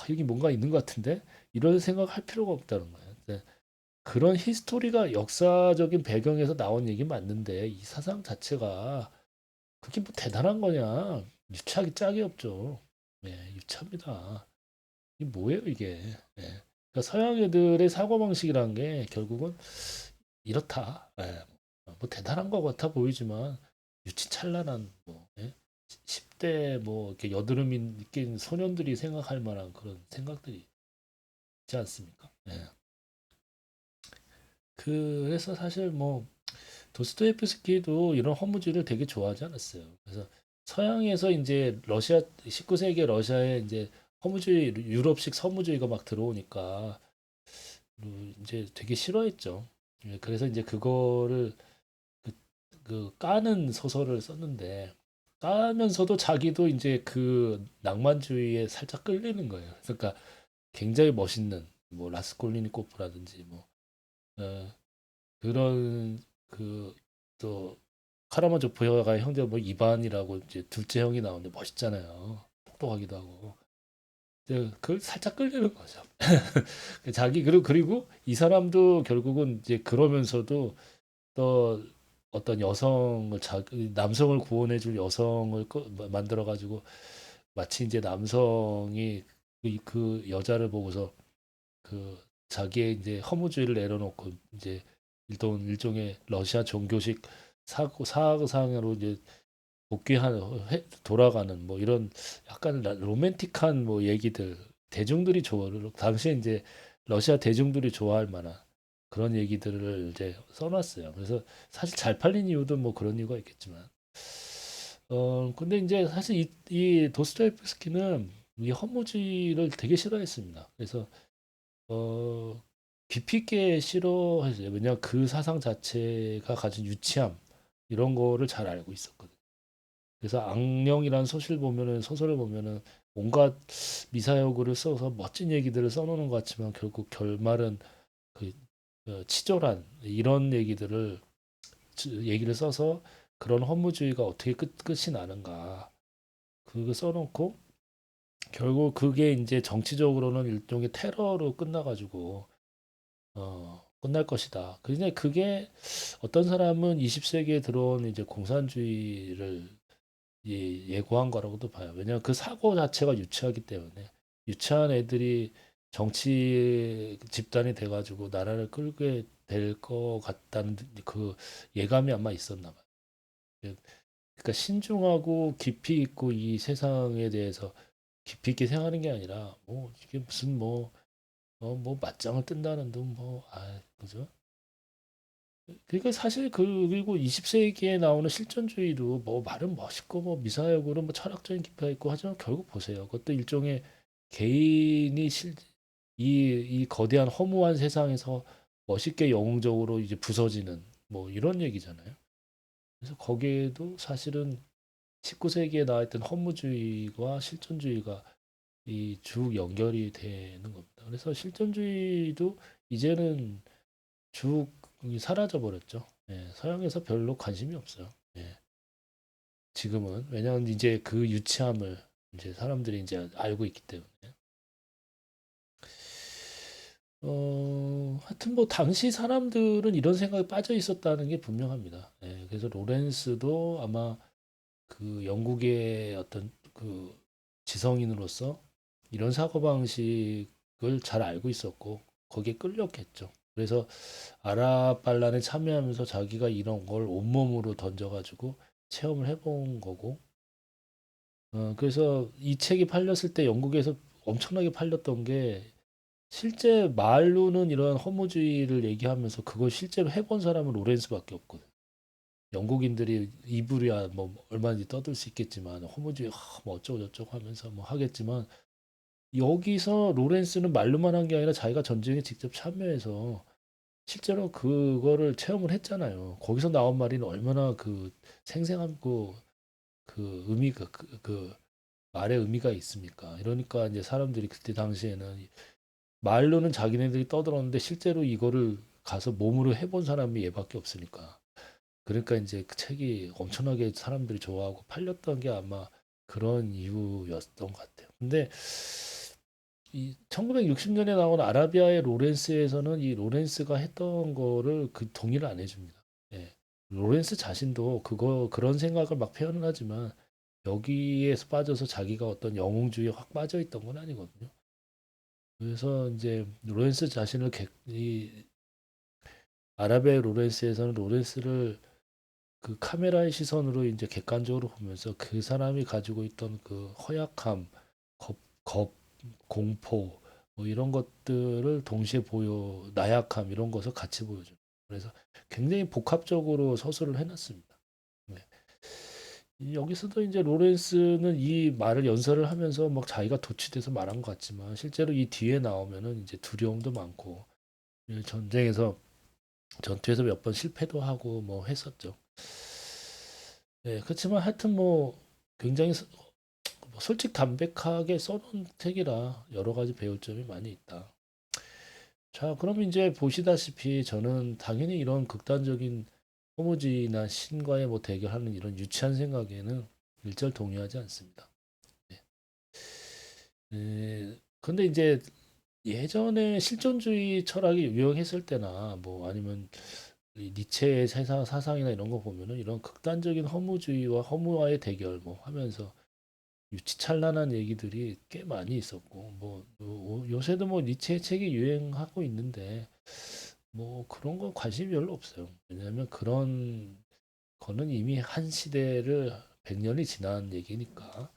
여기 뭔가 있는 것 같은데 이런 생각할 필요가 없다는 거예요. 네. 그런 히스토리가 역사적인 배경에서 나온 얘기 맞는데 이 사상 자체가 그게 뭐 대단한 거냐? 유치하기 짝이 없죠. 네, 유치합니다. 이게 뭐예요, 이게? 네. 그러니까 서양 애들의 사고방식이라는 게 결국은 이렇다. 예. 뭐 대단한 것 같아 보이지만 유치찬란한 뭐 10대 뭐 이렇게 여드름이 낀 소년들이 생각할 만한 그런 생각들이 있지 않습니까? 예. 그래서 사실 뭐 도스토옙스키도 이런 허무주의를 되게 좋아하지 않았어요. 그래서 서양에서 이제 러시아 19세기 러시아에 이제 허무주의 유럽식 서무주의가 막 들어오니까 이제 되게 싫어했죠. 예, 그래서 이제 그거를 그, 그 까는 소설을 썼는데 까면서도 자기도 이제 그 낭만주의에 살짝 끌리는 거예요. 그러니까 굉장히 멋있는 뭐 라스콜리니코프라든지 뭐 어, 그런 그 또 카라마조프가 형제 뭐 이반이라고 이제 둘째 형이 나오는데 멋있잖아요. 똑똑하기도 하고. 이제 그걸 살짝 끌리는 거죠. 자기 그리고 이 사람도 결국은 이제 그러면서도 또 어떤 여성을 남성을 구원해줄 여성을 만들어 가지고 마치 이제 남성이 그 여자를 보고서 그 자기의 이제 허무주의를 내려놓고 이제 일종의 러시아 종교식 사상으로 이제 돌아가는 뭐 이런 약간 로맨틱한 뭐 얘기들 대중들이 당시에 이제 러시아 대중들이 좋아할 만한 그런 얘기들을 이제 써놨어요. 그래서 사실 잘 팔린 이유도 뭐 그런 이유가 있겠지만 근데 이제 사실 이 도스토옙스키는 이 허무주의를 되게 싫어했습니다. 그래서 어, 깊이 있게 싫어했어요. 왜냐하면 그 사상 자체가 가진 유치함 이런 거를 잘 알고 있었거든요. 그래서 악령이라는 소설을 보면은 온갖 미사여구를 써서 멋진 얘기들을 써놓는 것 같지만 결국 결말은 그 치졸한 이런 얘기를 써서 그런 허무주의가 어떻게 끝이 나는가 그거 써놓고 결국 그게 이제 정치적으로는 일종의 테러로 끝나가지고 끝날 것이다. 근데 그게 어떤 사람은 20세기에 들어온 이제 공산주의를 예고한 거라고도 봐요. 왜냐하면 그 사고 자체가 유치하기 때문에 유치한 애들이 정치 집단이 돼가지고 나라를 끌게 될 것 같다는 그 예감이 아마 있었나 봐요. 그러니까 신중하고 깊이 있고 이 세상에 대해서 깊이 있게 생각하는 게 아니라 뭐 이게 무슨 뭐 맞짱을 뜬다는 둥 그죠? 그러니까 사실 그리고 20세기에 나오는 실존주의도 뭐 말은 멋있고 뭐 미사여구로 뭐 철학적인 깊이가 있고 하지만 결국 보세요. 그것도 일종의 개인이 이 거대한 허무한 세상에서 멋있게 영웅적으로 이제 부서지는 뭐 이런 얘기잖아요. 그래서 거기에도 사실은 19세기에 나왔던 허무주의와 실존주의가 이 쭉 연결이 되는 겁니다. 그래서 실존주의도 이제는 쭉 사라져 버렸죠. 예, 서양에서 별로 관심이 없어요. 예, 지금은 왜냐하면 이제 그 유치함을 이제 사람들이 이제 알고 있기 때문에. 하여튼 뭐 당시 사람들은 이런 생각에 빠져 있었다는 게 분명합니다. 예, 그래서 로렌스도 아마 그 영국의 어떤 그 지성인으로서 이런 사고방식을 잘 알고 있었고 거기에 끌렸겠죠. 그래서 아랍 반란에 참여하면서 자기가 이런 걸 온몸으로 던져가지고 체험을 해본 거고, 그래서 이 책이 팔렸을 때 영국에서 엄청나게 팔렸던 게 실제 말로는 이런 허무주의를 얘기하면서 그걸 실제로 해본 사람은 로렌스밖에 없거든. 영국인들이 이불이야 뭐 얼마든지 떠들 수 있겠지만 허무주의 뭐 어쩌고 저쩌고 하면서 뭐 하겠지만 여기서 로렌스는 말로만 한 게 아니라 자기가 전쟁에 직접 참여해서 실제로 그거를 체험을 했잖아요. 거기서 나온 말이 얼마나 그 생생하고 그 의미가 그 말의 의미가 있습니까? 이러니까 이제 사람들이 그때 당시에는 말로는 자기네들이 떠들었는데 실제로 이거를 가서 몸으로 해본 사람이 얘밖에 없으니까. 그러니까 이제 그 책이 엄청나게 사람들이 좋아하고 팔렸던 게 아마 그런 이유였던 것 같아요. 근데 이 1960년에 나온 아라비아의 로렌스에서는 이 로렌스가 했던 거를 그 동의를 안 해줍니다. 예. 로렌스 자신도 그런 생각을 막 표현을 하지만 여기에서 빠져서 자기가 어떤 영웅주의에 확 빠져 있던 건 아니거든요. 그래서 이제 로렌스 자신을 이 아라비아의 로렌스에서는 로렌스를 그 카메라의 시선으로 이제 객관적으로 보면서 그 사람이 가지고 있던 그 허약함, 겁, 공포 뭐 이런 것들을 동시에 나약함 이런 것을 같이 보여줘. 그래서 굉장히 복합적으로 서술을 해놨습니다. 네. 여기서도 이제 로렌스는 이 말을 연설을 하면서 막 자기가 도취돼서 말한 것 같지만 실제로 이 뒤에 나오면은 이제 두려움도 많고 전쟁에서 전투에서 몇 번 실패도 하고 뭐 했었죠. 네, 그렇지만 하여튼 뭐 굉장히 뭐 솔직 담백하게 써놓은 책이라 여러 가지 배울 점이 많이 있다. 자, 그럼 이제 보시다시피 저는 당연히 이런 극단적인 허무주의나 신과의 뭐 대결하는 이런 유치한 생각에는 일절 동의하지 않습니다. 네. 근데 이제 예전에 실존주의 철학이 유행했을 때나 뭐 아니면 이 니체의 세상 사상이나 이런 거 보면은 이런 극단적인 허무주의와 허무와의 대결 뭐 하면서 유치찬란한 얘기들이 꽤 많이 있었고 뭐 요새도 뭐 니체의 책이 유행하고 있는데 뭐 그런 건 관심이 별로 없어요. 왜냐하면 그런 거는 이미 한 시대를 100년이 지난 얘기니까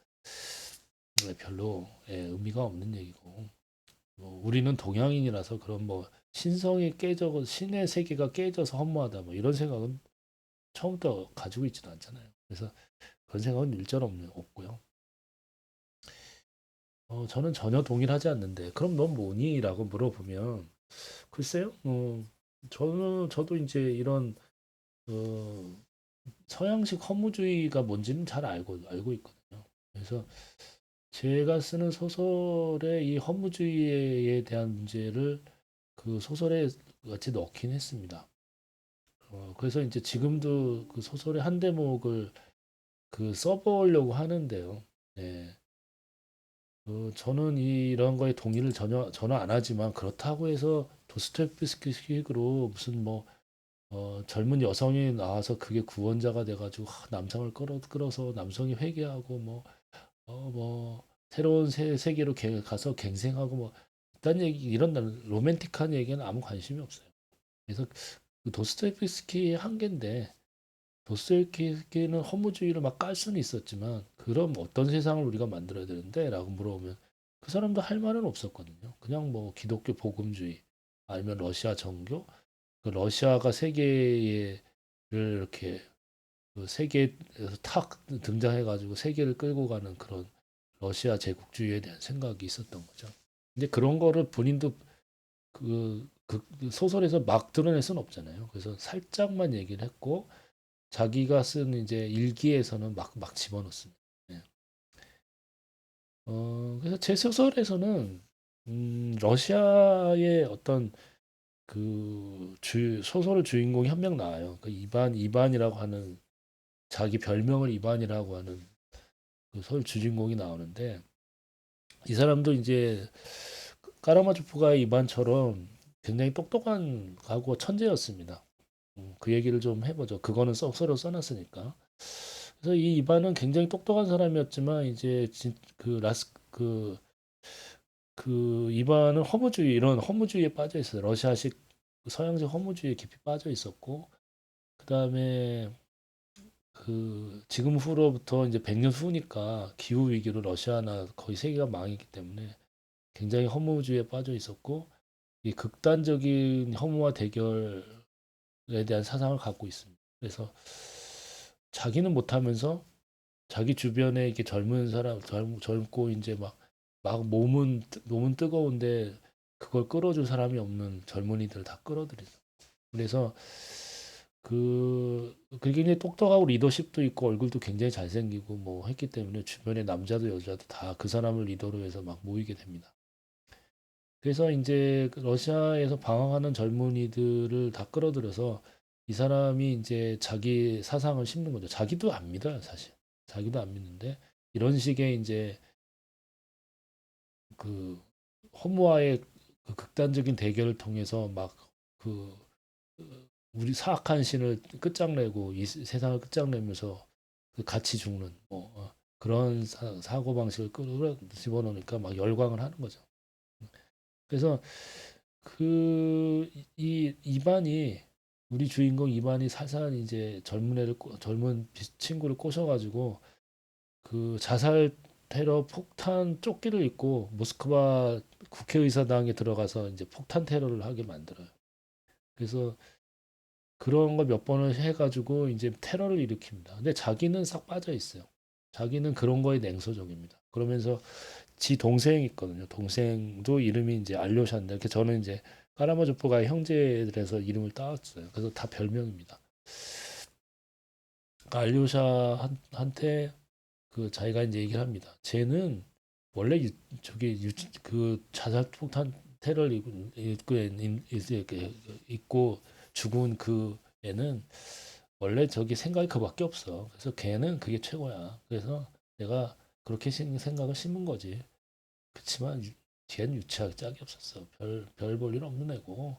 별로 의미가 없는 얘기고 뭐 우리는 동양인이라서 그런 뭐 신성이 깨져 신의 세계가 깨져서 허무하다 뭐 이런 생각은 처음부터 가지고 있지는 않잖아요. 그래서 그런 생각은 일절 없고요. 저는 전혀 동일하지 않는데 그럼 넌 뭐니? 라고 물어보면 글쎄요. 저도 이제 이런 어, 서양식 허무주의가 뭔지는 잘 알고 있거든요. 그래서 제가 쓰는 소설의 이 허무주의에 대한 문제를 그 소설에 같이 넣긴 했습니다. 그래서 이제 지금도 그 소설의 한 대목을 그 써보려고 하는데요. 네. 저는 이런 거에 동의를 전혀 안 하지만 그렇다고 해서 도스토옙스키식으로 무슨 뭐 젊은 여성이 나와서 그게 구원자가 돼가지고 남성을 끌어서 남성이 회개하고 뭐 새로운 세계로 가서 갱생하고 뭐 이런 얘기 이런 로맨틱한 얘기는 아무 관심이 없어요. 그래서 그 도스토옙스키의 한계인데 도스토옙스키는 허무주의를 막 깔 수는 있었지만 그럼 어떤 세상을 우리가 만들어야 되는데? 라고 물어보면 그 사람도 할 말은 없었거든요. 그냥 뭐 기독교 복음주의 아니면 러시아 정교 그 러시아가 세계를 이렇게 그 세계에서 탁 등장해가지고 세계를 끌고 가는 그런 러시아 제국주의에 대한 생각이 있었던 거죠. 근데 그런 거를 본인도 그 소설에서 막 드러낼 수는 없잖아요. 그래서 살짝만 얘기를 했고 자기가 쓴 이제 일기에서는 막 집어넣습니다. 네. 그래서 제 소설에서는 러시아의 어떤 그 소설의 주인공이 한 명 나와요. 그 이반이라고 하는 자기 별명을 이반이라고 하는 그 소설 주인공이 나오는데 이 사람도 이제 까라마조프가 이반처럼 굉장히 똑똑한 가고 천재였습니다. 그 얘기를 좀 해보죠. 그거는 소설로 써놨으니까. 그래서 이 이반은 굉장히 똑똑한 사람이었지만 이제 그 이반은 허무주의 이런 허무주의에 빠져 있어요. 러시아식 서양식 허무주의에 깊이 빠져 있었고 그다음에 그 지금 후로부터 이제 100년 후니까 기후 위기로 러시아나 거의 세계가 망했기 때문에 굉장히 허무주의에 빠져 있었고 이 극단적인 혐오와 대결에 대한 사상을 갖고 있습니다. 그래서 자기는 못하면서 자기 주변에 이렇게 젊은 사람 젊고 이제 막 몸은 뜨거운데 그걸 끌어줄 사람이 없는 젊은이들 다 끌어들이죠. 그래서 그게 굉장히 똑똑하고 리더십도 있고 얼굴도 굉장히 잘생기고 뭐 했기 때문에 주변에 남자도 여자도 다 그 사람을 리더로 해서 막 모이게 됩니다. 그래서 이제 그 러시아에서 방황하는 젊은이들을 다 끌어들여서 이 사람이 이제 자기 사상을 심는 거죠. 자기도 안 믿어요, 사실. 자기도 안 믿는데 이런 식의 이제 그 허무와의 그 극단적인 대결을 통해서 막그 우리 사악한 신을 끝장내고 이 세상을 끝장내면서 그 같이 죽는 그런 사고 방식을 끌어 집어넣으니까 막 열광을 하는 거죠. 그래서 그 이 이반이 우리 주인공 이반이 살살 이제 젊은 친구를 꼬셔가지고 그 자살 테러 폭탄 조끼를 입고 모스크바 국회의사당에 들어가서 이제 폭탄 테러를 하게 만들어요. 그래서 그런 거 몇 번을 해가지고 이제 테러를 일으킵니다. 근데 자기는 싹 빠져 있어요. 자기는 그런 거에 냉소적입니다. 그러면서 지 동생이 있거든요. 동생도 이름이 이제 알료샤인데, 이렇게 저는 이제 까라마조프가 형제들에서 이름을 따왔어요. 그래서 다 별명입니다. 그러니까 알료샤한테 그 자기가 이제 얘기를 합니다. 쟤는 원래 그 자살폭탄 테러를 입고 죽은 그 애는 원래 저기 생각이 그밖에 없어. 그래서 걔는 그게 최고야. 그래서 내가 그렇게 생각을 심은 거지. 그치만 걔는 유치하게 짝이 없었어. 별 볼 일 없는 애고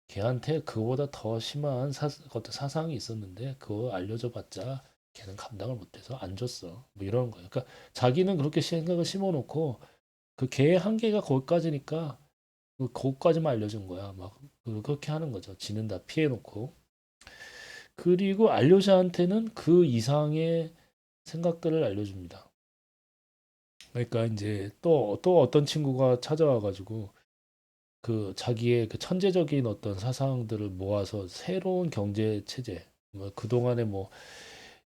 걔한테 그보다 더 심한 어떤 사상이 있었는데 그거 알려줘봤자 걔는 감당을 못해서 안 줬어. 뭐 이런 거예요. 그러니까 자기는 그렇게 생각을 심어놓고 그 걔의 한계가 거기까지니까 거기까지만 알려준 거야. 막 그렇게 하는 거죠. 지는 다 피해놓고. 그리고 알료샤한테는 그 이상의 생각들을 알려줍니다. 그러니까 이제 또 어떤 친구가 찾아와가지고 그 자기의 그 천재적인 어떤 사상들을 모아서 새로운 경제 체제, 뭐 그동안에 뭐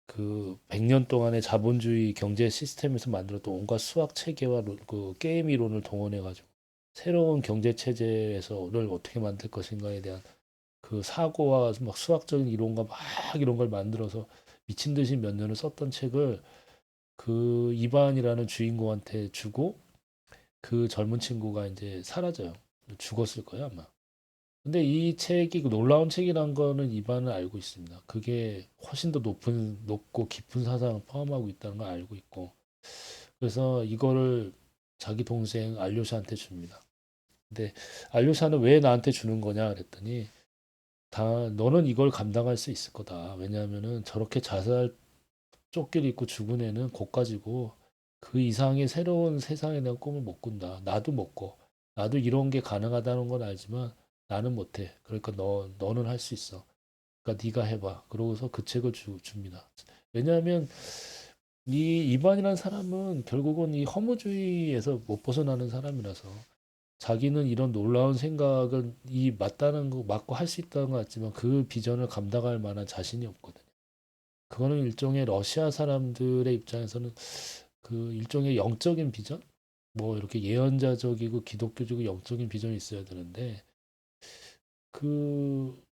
그 100년 동안의 자본주의 경제 시스템에서 만들었던 온갖 수학 체계와 그 게임 이론을 동원해 가지고 새로운 경제 체제에서를 어떻게 만들 것인가에 대한 그 사고와 막 수학적인 이론과 막 이런 걸 만들어서 미친 듯이 몇 년을 썼던 책을 그 이반이라는 주인공한테 주고 그 젊은 친구가 이제 사라져요. 죽었을 거야, 아마. 근데 이 책이 그 놀라운 책이란 거는 이반은 알고 있습니다. 그게 훨씬 더 높고 깊은 사상을 포함하고 있다는 걸 알고 있고. 그래서 이거를 자기 동생 알료샤한테 줍니다. 근데 알료샤는 왜 나한테 주는 거냐 그랬더니 너는 이걸 감당할 수 있을 거다. 왜냐하면은 저렇게 자살 쫓길 입고 죽은 애는 고가지고 그 이상의 새로운 세상에 대한 꿈을 못 꾼다. 나도 못 꿔. 나도 이런 게 가능하다는 건 알지만 나는 못해. 그러니까 너는 할 수 있어. 그러니까 네가 해봐. 그러고서 그 책을 줍니다. 왜냐하면 이 이반이라는 사람은 결국은 이 허무주의에서 못 벗어나는 사람이라서 자기는 이런 놀라운 생각은 이 맞다는 거 맞고 할 수 있다는 것 같지만 그 비전을 감당할 만한 자신이 없거든요. 그거는 일종의 러시아 사람들의 입장에서는 그 일종의 영적인 비전? 뭐 이렇게 예언자적이고 기독교적이고 영적인 비전이 있어야 되는데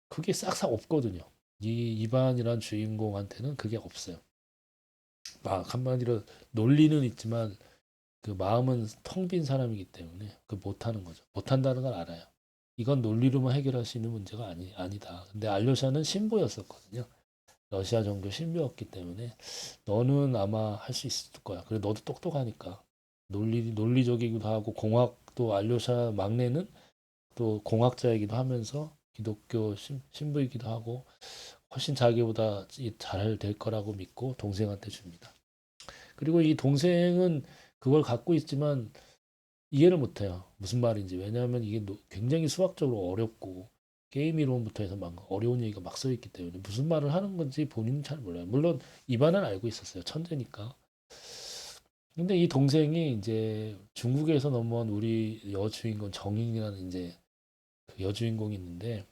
그게 싹싹 없거든요. 이 이반이란 주인공한테는 그게 없어요. 막 한마디로 논리는 있지만 그 마음은 텅 빈 사람이기 때문에 그 못하는 거죠. 못한다는 걸 알아요. 이건 논리로만 해결할 수 있는 문제가 아니다. 근데 알료샤는 신부였었거든요. 러시아 종교 신비였기 때문에 너는 아마 할 수 있을 거야. 그래 너도 똑똑하니까 논리적이기도 하고 공학도 알료샤 막내는 또 공학자이기도 하면서 기독교 신부이기도 하고 훨씬 자기보다 잘 될 거라고 믿고 동생한테 줍니다. 그리고 이 동생은 그걸 갖고 있지만 이해를 못해요. 무슨 말인지. 왜냐하면 이게 굉장히 수학적으로 어렵고 게임 이론부터 해서 막 어려운 얘기가 막 써 있기 때문에 무슨 말을 하는 건지 본인은 잘 몰라요. 물론 이반은 알고 있었어요. 천재니까. 근데 이 동생이 이제 중국에서 넘어온 우리 여주인공 정인이라는 이제 그 여주인공이 있는데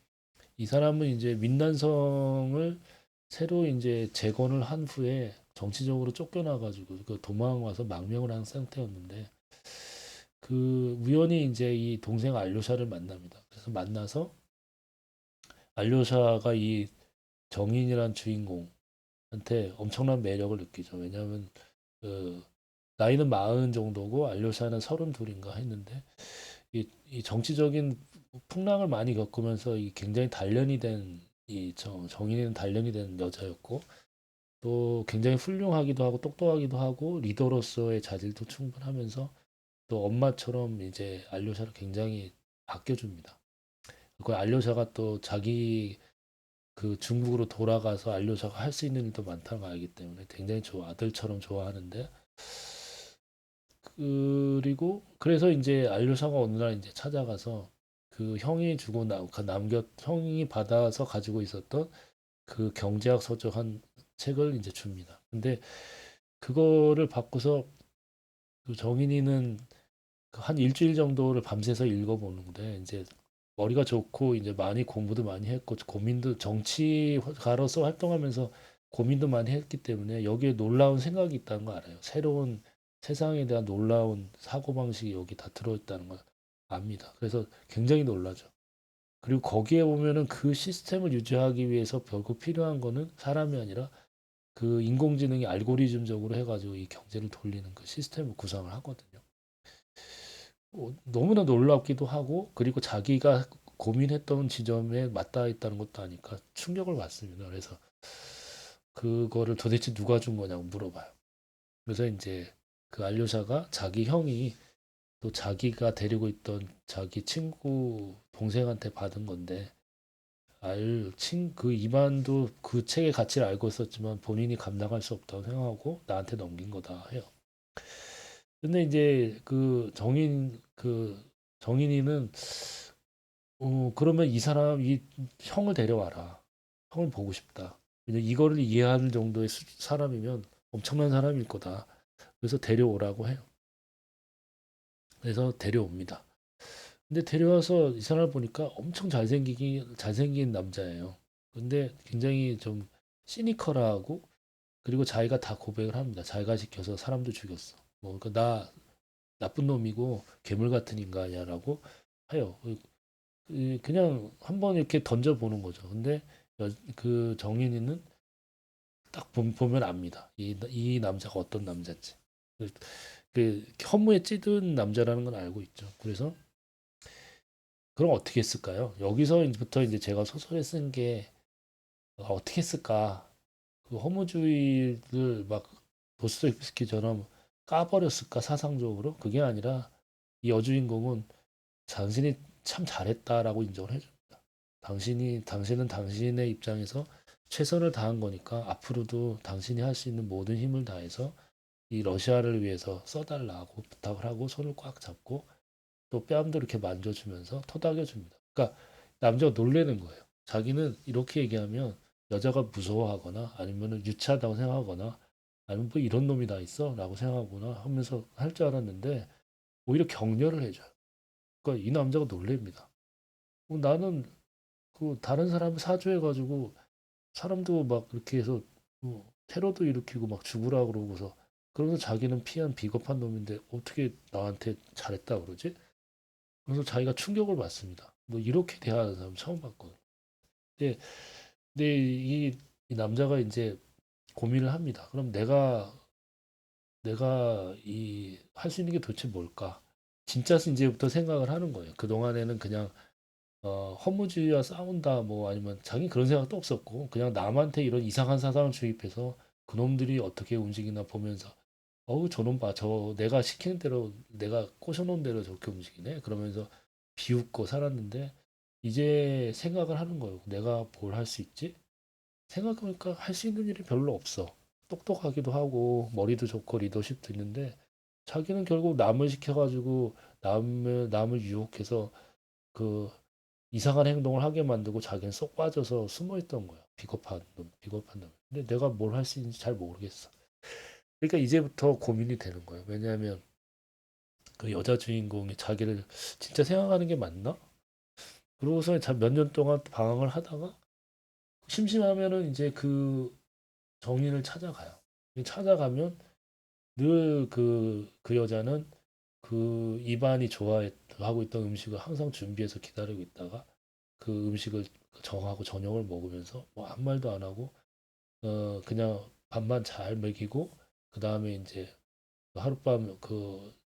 이 사람은 이제 민난성을 새로 이제 재건을 한 후에 정치적으로 쫓겨나가지고 그 도망와서 망명을 한 상태였는데 그 우연히 이제 이 동생 알료샤를 만납니다. 그래서 만나서 알료샤가 이 정인이란 주인공한테 엄청난 매력을 느끼죠. 왜냐하면 그 나이는 40 정도고 알료샤는 32인가 했는데 이 정치적인 풍랑을 많이 겪으면서 이 굉장히 단련이 된 이 정인이는 단련이 된 여자였고 또 굉장히 훌륭하기도 하고 똑똑하기도 하고 리더로서의 자질도 충분하면서 또 엄마처럼 이제 알료샤를 굉장히 아껴줍니다. 그 알료샤가 또 자기 그 중국으로 돌아가서 알료샤가 할 수 있는 일도 많다는 걸 알기 때문에 굉장히 아들처럼 좋아하는데 그리고 그래서 이제 알료샤가 어느 날 이제 찾아가서 그 형이 주고 형이 받아서 가지고 있었던 그 경제학 서적 한 책을 이제 줍니다. 근데 그거를 받고서 그 정인이는 그한 일주일 정도를 밤새서 읽어보는데 이제 머리가 좋고 이제 많이 공부도 많이 했고 고민도 정치가로서 활동하면서 고민도 많이 했기 때문에 여기에 놀라운 생각이 있다는 거 알아요. 새로운 세상에 대한 놀라운 사고방식이 여기 다 들어있다는 걸 압니다. 그래서 굉장히 놀라죠. 그리고 거기에 보면은 그 시스템을 유지하기 위해서 결국 필요한 거는 사람이 아니라 그 인공지능이 알고리즘적으로 해가지고 이 경제를 돌리는 그 시스템을 구상을 하거든요. 너무나 놀랍기도 하고 그리고 자기가 고민했던 지점에 맞닿아 있다는 것도 아니까 충격을 받습니다. 그래서 그거를 도대체 누가 준 거냐고 물어봐요. 그래서 이제 그 안료사가 자기 형이 또 자기가 데리고 있던 자기 친구 동생한테 받은 건데 그 이만도 그 책의 가치를 알고 있었지만 본인이 감당할 수 없다고 생각하고 나한테 넘긴 거다 해요. 근데 이제 그 정인이는 그러면 이 형을 데려와라. 형을 보고 싶다. 왜냐 이거를 이해하는 정도의 사람이면 엄청난 사람일 거다. 그래서 데려오라고 해요. 그래서 데려옵니다. 근데 데려와서 이 사람을 보니까 엄청 잘생긴 남자예요. 근데 굉장히 좀 시니컬하고 그리고 자기가 다 고백을 합니다. 자기가 시켜서 사람도 죽였어. 뭐, 그러니까 나 나쁜 놈이고 괴물 같은 인간이야라고 해요. 그냥 한번 이렇게 던져보는 거죠. 근데 그 정인이는 딱 보면 압니다. 이 남자가 어떤 남자인지. 그, 그 허무에 찌든 남자라는 건 알고 있죠. 그래서 그럼 어떻게 했을까요? 여기서부터 이제 제가 소설에 쓴 게 어떻게 했을까? 그 허무주의를 막 도스토옙스키처럼 까버렸을까 사상적으로? 그게 아니라 이 여주인공은 당신이 참 잘했다라고 인정을 해줍니다. 당신은 당신의 입장에서 최선을 다한 거니까 앞으로도 당신이 할 수 있는 모든 힘을 다해서 이 러시아를 위해서 써달라고 부탁을 하고 손을 꽉 잡고 또 뺨도 이렇게 만져주면서 토닥여줍니다. 그러니까 남자가 놀래는 거예요. 자기는 이렇게 얘기하면 여자가 무서워하거나 아니면 유치하다고 생각하거나 아니면 뭐 이런 놈이 다 있어? 라고 생각하거나 하면서 할 줄 알았는데 오히려 격려를 해줘요. 그러니까 이 남자가 놀랍니다. 나는 그 다른 사람을 사주해가지고 사람도 막 이렇게 해서 테러도 일으키고 막 죽으라 그러고서 그러면서 자기는 피한 비겁한 놈인데 어떻게 나한테 잘했다 그러지? 그래서 자기가 충격을 받습니다. 뭐 이렇게 대하는 사람 처음 봤거든요. 근데, 근데 이 남자가 이제 고민을 합니다. 그럼 내가 이 할 수 있는 게 도대체 뭘까? 진짜 이제부터 생각을 하는 거예요. 그동안에는 그냥 허무주의와 싸운다 뭐 아니면 자기 그런 생각도 없었고 그냥 남한테 이런 이상한 사상을 주입해서 그놈들이 어떻게 움직이나 보면서 어우 저놈 봐 저 내가 시키는 대로 내가 꼬셔놓은 대로 저렇게 움직이네 그러면서 비웃고 살았는데 이제 생각을 하는 거예요. 내가 뭘 할 수 있지? 생각해보니까 할 수 있는 일이 별로 없어. 똑똑하기도 하고 머리도 좋고 리더십도 있는데 자기는 결국 남을 시켜가지고 남을 유혹해서 그 이상한 행동을 하게 만들고 자기는 쏙 빠져서 숨어 있던 거야. 비겁한 놈. 근데 내가 뭘 할 수 있는지 잘 모르겠어. 그러니까 이제부터 고민이 되는 거예요. 왜냐하면 그 여자 주인공이 자기를 진짜 생각하는 게 맞나? 그러고서 몇 년 동안 방황을 하다가 심심하면은 이제 그 정인을 찾아가요. 찾아가면 늘 그 여자는 그 이반이 좋아하고 있던 음식을 항상 준비해서 기다리고 있다가 그 음식을 정하고 저녁을 먹으면서 뭐 아무 말도 안 하고 그냥 밥만 잘 먹이고 그 다음에 이제 하룻밤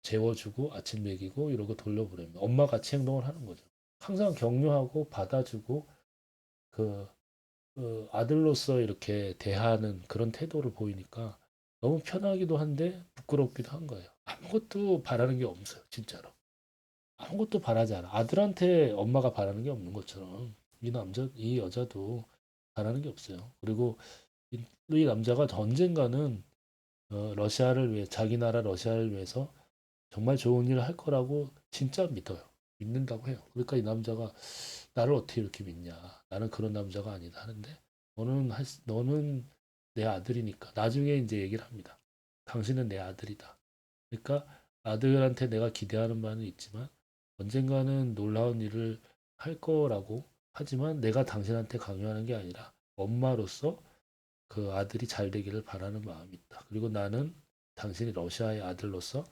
재워주고 아침 먹이고 이러고 돌려보내면 엄마 같이 행동을 하는 거죠. 항상 격려하고 받아주고 그, 그 아들로서 이렇게 대하는 그런 태도를 보이니까 너무 편하기도 한데 부끄럽기도 한 거예요. 아무것도 바라는 게 없어요, 진짜로. 아무것도 바라지 않아. 아들한테 엄마가 바라는 게 없는 것처럼 이 여자도 바라는 게 없어요. 그리고 이 남자가 언젠가는 러시아를 위해 자기 나라 러시아를 위해서 정말 좋은 일을 할 거라고 진짜 믿어요. 믿는다고 해요. 그러니까 이 남자가 나를 어떻게 이렇게 믿냐? 나는 그런 남자가 아니다 하는데 너는 내 아들이니까 나중에 이제 얘기를 합니다. 당신은 내 아들이다. 그러니까 아들한테 내가 기대하는 바는 있지만 언젠가는 놀라운 일을 할 거라고 하지만 내가 당신한테 강요하는 게 아니라 엄마로서 그 아들이 잘 되기를 바라는 마음이 있다. 그리고 나는 당신이 러시아의 아들로서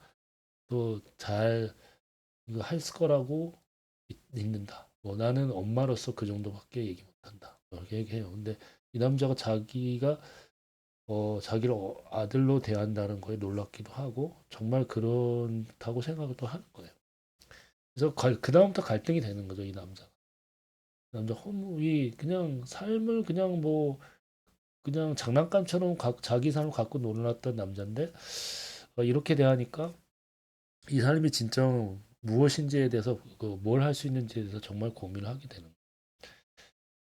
또 잘 할 거라고 믿는다. 뭐 나는 엄마로서 그 정도밖에 얘기 못한다. 이렇게 얘기해요. 근데 이 남자가 자기를 아들로 대한다는 거에 놀랍기도 하고 정말 그렇다고 생각을 또 하는 거예요. 그래서 그 다음부터 갈등이 되는 거죠, 이 남자. 남자 허무이 그냥 삶을 그냥 뭐 그냥 장난감처럼 자기 삶을 갖고 놀았던 남자인데 이렇게 대하니까 이 삶이 진짜 무엇인지에 대해서 뭘 할 수 있는지에 대해서 정말 고민을 하게 되는 거예요.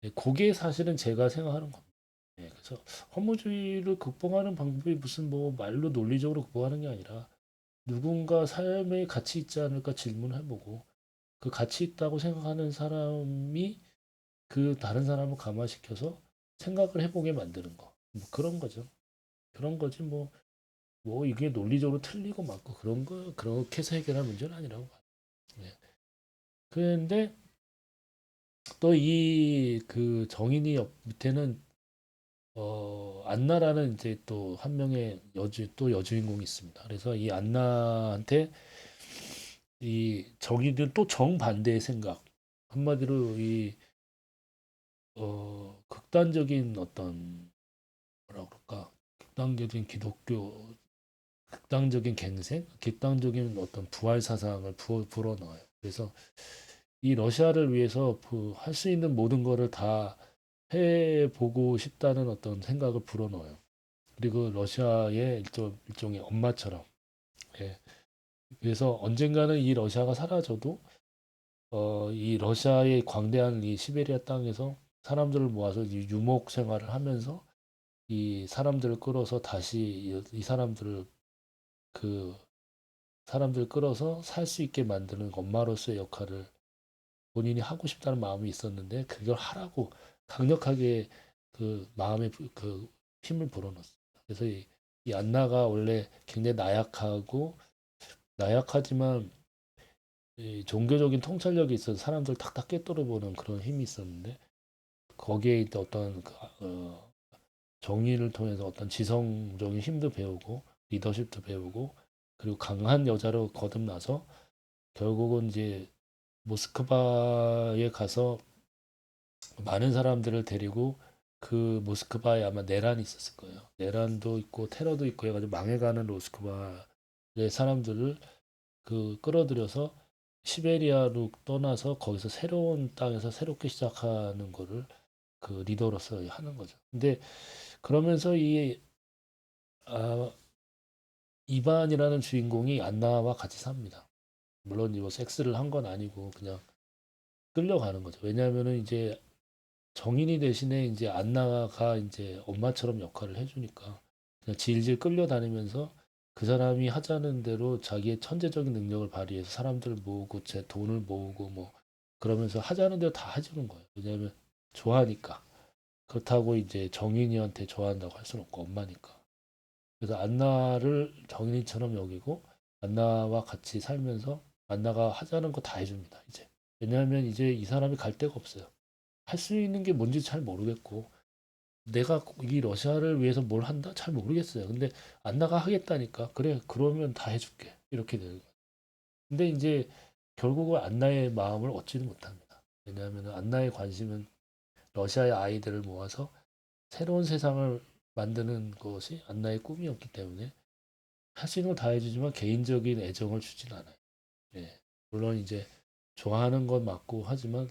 예, 그게 사실은 제가 생각하는 겁니다. 예, 그래서 허무주의를 극복하는 방법이 무슨 뭐 말로 논리적으로 극복하는 게 아니라 누군가 삶에 가치 있지 않을까 질문해보고 그 가치 있다고 생각하는 사람이 그 다른 사람을 감화시켜서 생각을 해보게 만드는 거. 뭐 그런 거죠. 그런 거지 뭐 이게 논리적으로 틀리고 맞고 그런 거 그렇게 해서 해결할 문제는 아니라고 봐요. 네. 그런데 또 이 그 정인이 밑에는 안나라는 이제 또 한 명의 또 여주인공이 있습니다. 그래서 이 안나한테 이 정인은 또 정반대의 생각. 한마디로 이 극단적인 어떤 뭐라 그럴까? 극단적인 기독교, 극단적인 갱생, 극단적인 어떤 부활 사상을 불어넣어요. 그래서 이 러시아를 위해서 할 수 있는 모든 거를 다 해보고 싶다는 어떤 생각을 불어넣어요. 그리고 러시아의 일종의 엄마처럼. 예. 그래서 언젠가는 이 러시아가 사라져도 이 러시아의 광대한 이 시베리아 땅에서 사람들을 모아서 이 유목 생활을 하면서 이 사람들을 끌어서 다시 이 그 사람들을 끌어서 살 수 있게 만드는 엄마로서의 역할을 본인이 하고 싶다는 마음이 있었는데 그걸 하라고 강력하게 그 마음에 그 힘을 불어넣었어요. 그래서 이 안나가 원래 굉장히 나약하지만 이 종교적인 통찰력이 있어서 사람들 탁탁 꿰뚫어보는 그런 힘이 있었는데 거기에 있던 어떤 정의를 통해서 어떤 지성적인 힘도 배우고 리더십도 배우고 그리고 강한 여자로 거듭나서 결국은 이제 모스크바에 가서 많은 사람들을 데리고 그 모스크바에 아마 내란이 있었을 거예요. 내란도 있고 테러도 있고 해가지고 망해가는 모스크바의 사람들을 끌어들여서 시베리아로 떠나서 거기서 새로운 땅에서 새롭게 시작하는 거를 그 리더로서 하는 거죠. 근데 그러면서 아, 이반이라는 주인공이 안나와 같이 삽니다. 물론 이거 섹스를 한 건 아니고 그냥 끌려가는 거죠. 왜냐하면은 이제 정인이 대신에 이제 안나가 이제 엄마처럼 역할을 해주니까 그냥 질질 끌려다니면서 그 사람이 하자는 대로 자기의 천재적인 능력을 발휘해서 사람들을 모으고 제 돈을 모으고 뭐 그러면서 하자는 대로 다 해주는 거예요. 왜냐하면 좋아하니까. 그렇다고 이제 정인이한테 좋아한다고 할 수는 없고 엄마니까. 그래서 안나를 정인이처럼 여기고 안나와 같이 살면서 안나가 하자는 거 다 해줍니다. 이제 왜냐하면 이제 이 사람이 갈 데가 없어요. 할 수 있는 게 뭔지 잘 모르겠고 내가 이 러시아를 위해서 뭘 한다? 잘 모르겠어요. 근데 안나가 하겠다니까 그래 그러면 다 해줄게 이렇게 되는 거예요. 근데 이제 결국은 안나의 마음을 얻지는 못합니다. 왜냐하면 안나의 관심은 러시아의 아이들을 모아서 새로운 세상을 만드는 것이 안나의 꿈이었기 때문에 할 수 있는 걸 다 해주지만 개인적인 애정을 주진 않아요. 예. 물론 이제 좋아하는 건 맞고 하지만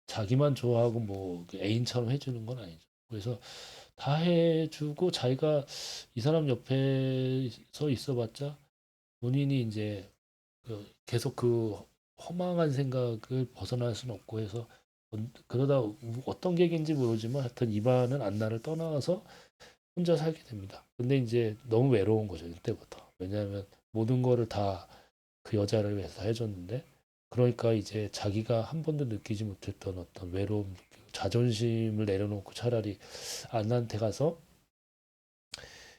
자기만 좋아하고 뭐그 애인처럼 해주는 건 아니죠. 그래서 다 해주고 자기가 이 사람 옆에 서 있어봤자 본인이 이제 계속 그 허망한 생각을 벗어날 수는 없고 해서 그러다 어떤 계기인지 모르지만 하여튼 이반은 안나를 떠나서 혼자 살게 됩니다. 근데 이제 너무 외로운 거죠, 이때부터. 왜냐하면 모든 거를 다 그 여자를 위해서 해줬는데 그러니까 이제 자기가 한 번도 느끼지 못했던 어떤 외로움, 자존심을 내려놓고 차라리 안나한테 가서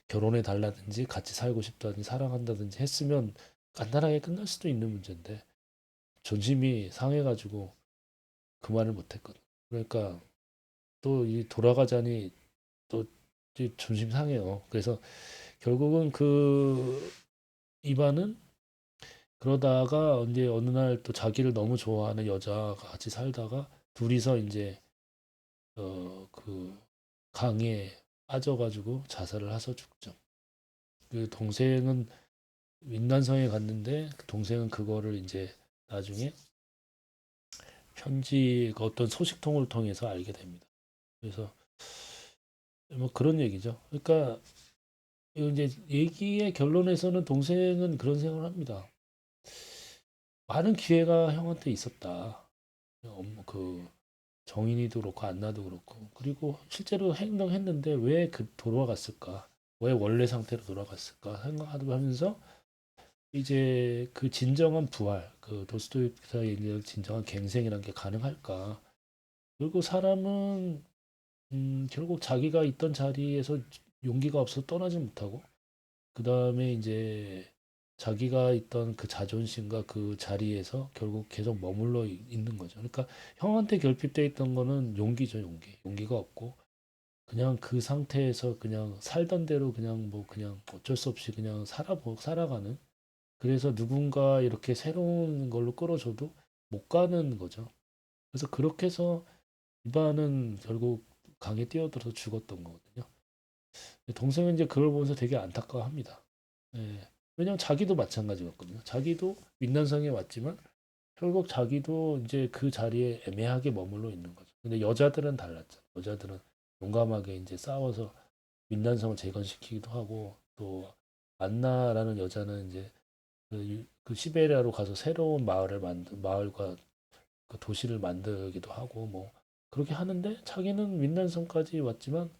결혼해 달라든지 같이 살고 싶다든지 사랑한다든지 했으면 간단하게 끝날 수도 있는 문제인데 존심이 상해가지고 그 말을 못했거든. 그러니까 또 이 돌아가자니 또 존심 상해요. 그래서 결국은 그 이반은 그러다가 이제 어느 날 또 자기를 너무 좋아하는 여자가 같이 살다가 둘이서 이제 그 강에 빠져가지고 자살을 해서 죽죠. 그 동생은 윈난성에 갔는데 그 동생은 그거를 이제 나중에 편지 그 어떤 소식통을 통해서 알게 됩니다. 그래서 뭐 그런 얘기죠. 그러니까 이제 얘기의 결론에서는 동생은 그런 생각을 합니다. 많은 기회가 형한테 있었다. 그 정인이도 그렇고 안나도 그렇고 그리고 실제로 행동했는데 왜 그 돌아갔을까? 왜 원래 상태로 돌아갔을까? 생각하면서 이제 그 진정한 부활, 그 도스토옙스키가 얘기하는 진정한 갱생이라는 게 가능할까? 그리고 사람은 결국 자기가 있던 자리에서 용기가 없어서 떠나지 못하고 그 다음에 이제 자기가 있던 그 자존심과 그 자리에서 결국 계속 머물러 있는 거죠. 그러니까 형한테 결핍돼 있던 거는 용기죠, 용기. 용기가 없고 그냥 그 상태에서 그냥 살던 대로 그냥 뭐 그냥 어쩔 수 없이 그냥 살아가는. 그래서 누군가 이렇게 새로운 걸로 끌어줘도 못 가는 거죠. 그래서 그렇게 해서 이반은 결국 강에 뛰어들어서 죽었던 거거든요. 동생은 이제 그걸 보면서 되게 안타까워합니다. 예. 왜냐면 자기도 마찬가지였거든요. 자기도 윈난성에 왔지만 결국 자기도 이제 그 자리에 애매하게 머물러 있는 거죠. 근데 여자들은 달랐죠. 여자들은 용감하게 이제 싸워서 윈난성을 재건시키기도 하고 또 안나라는 여자는 이제 그 시베리아로 가서 새로운 마을과 그 도시를 만들기도 하고 뭐 그렇게 하는데 자기는 윈난성까지 왔지만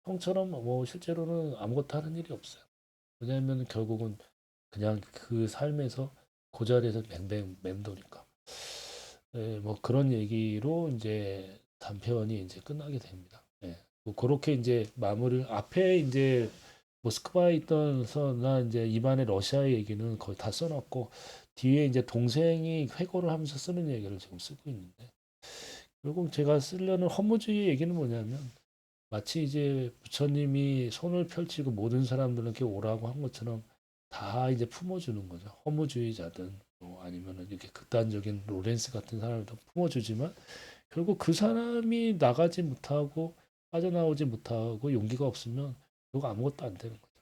형처럼 뭐 실제로는 아무것도 하는 일이 없어요. 왜냐하면 결국은 그냥 그 삶에서 그 자리에서 맹맹 맴도니까. 예, 뭐 그런 얘기로 이제 단편이 이제 끝나게 됩니다. 예. 뭐 그렇게 이제 마무리를 앞에 이제 모스크바에 있던 서나 이제 이반의 러시아 얘기는 거의 다 써놨고 뒤에 이제 동생이 회고를 하면서 쓰는 얘기를 지금 쓰고 있는데 결국 제가 쓰려는 허무주의 얘기는 뭐냐면 마치 이제 부처님이 손을 펼치고 모든 사람들에게 오라고 한 것처럼 다 이제 품어주는 거죠. 허무주의자든 뭐 아니면은 이렇게 극단적인 로렌스 같은 사람도 품어주지만 결국 그 사람이 나가지 못하고 빠져나오지 못하고 용기가 없으면 결국 아무것도 안 되는 거죠.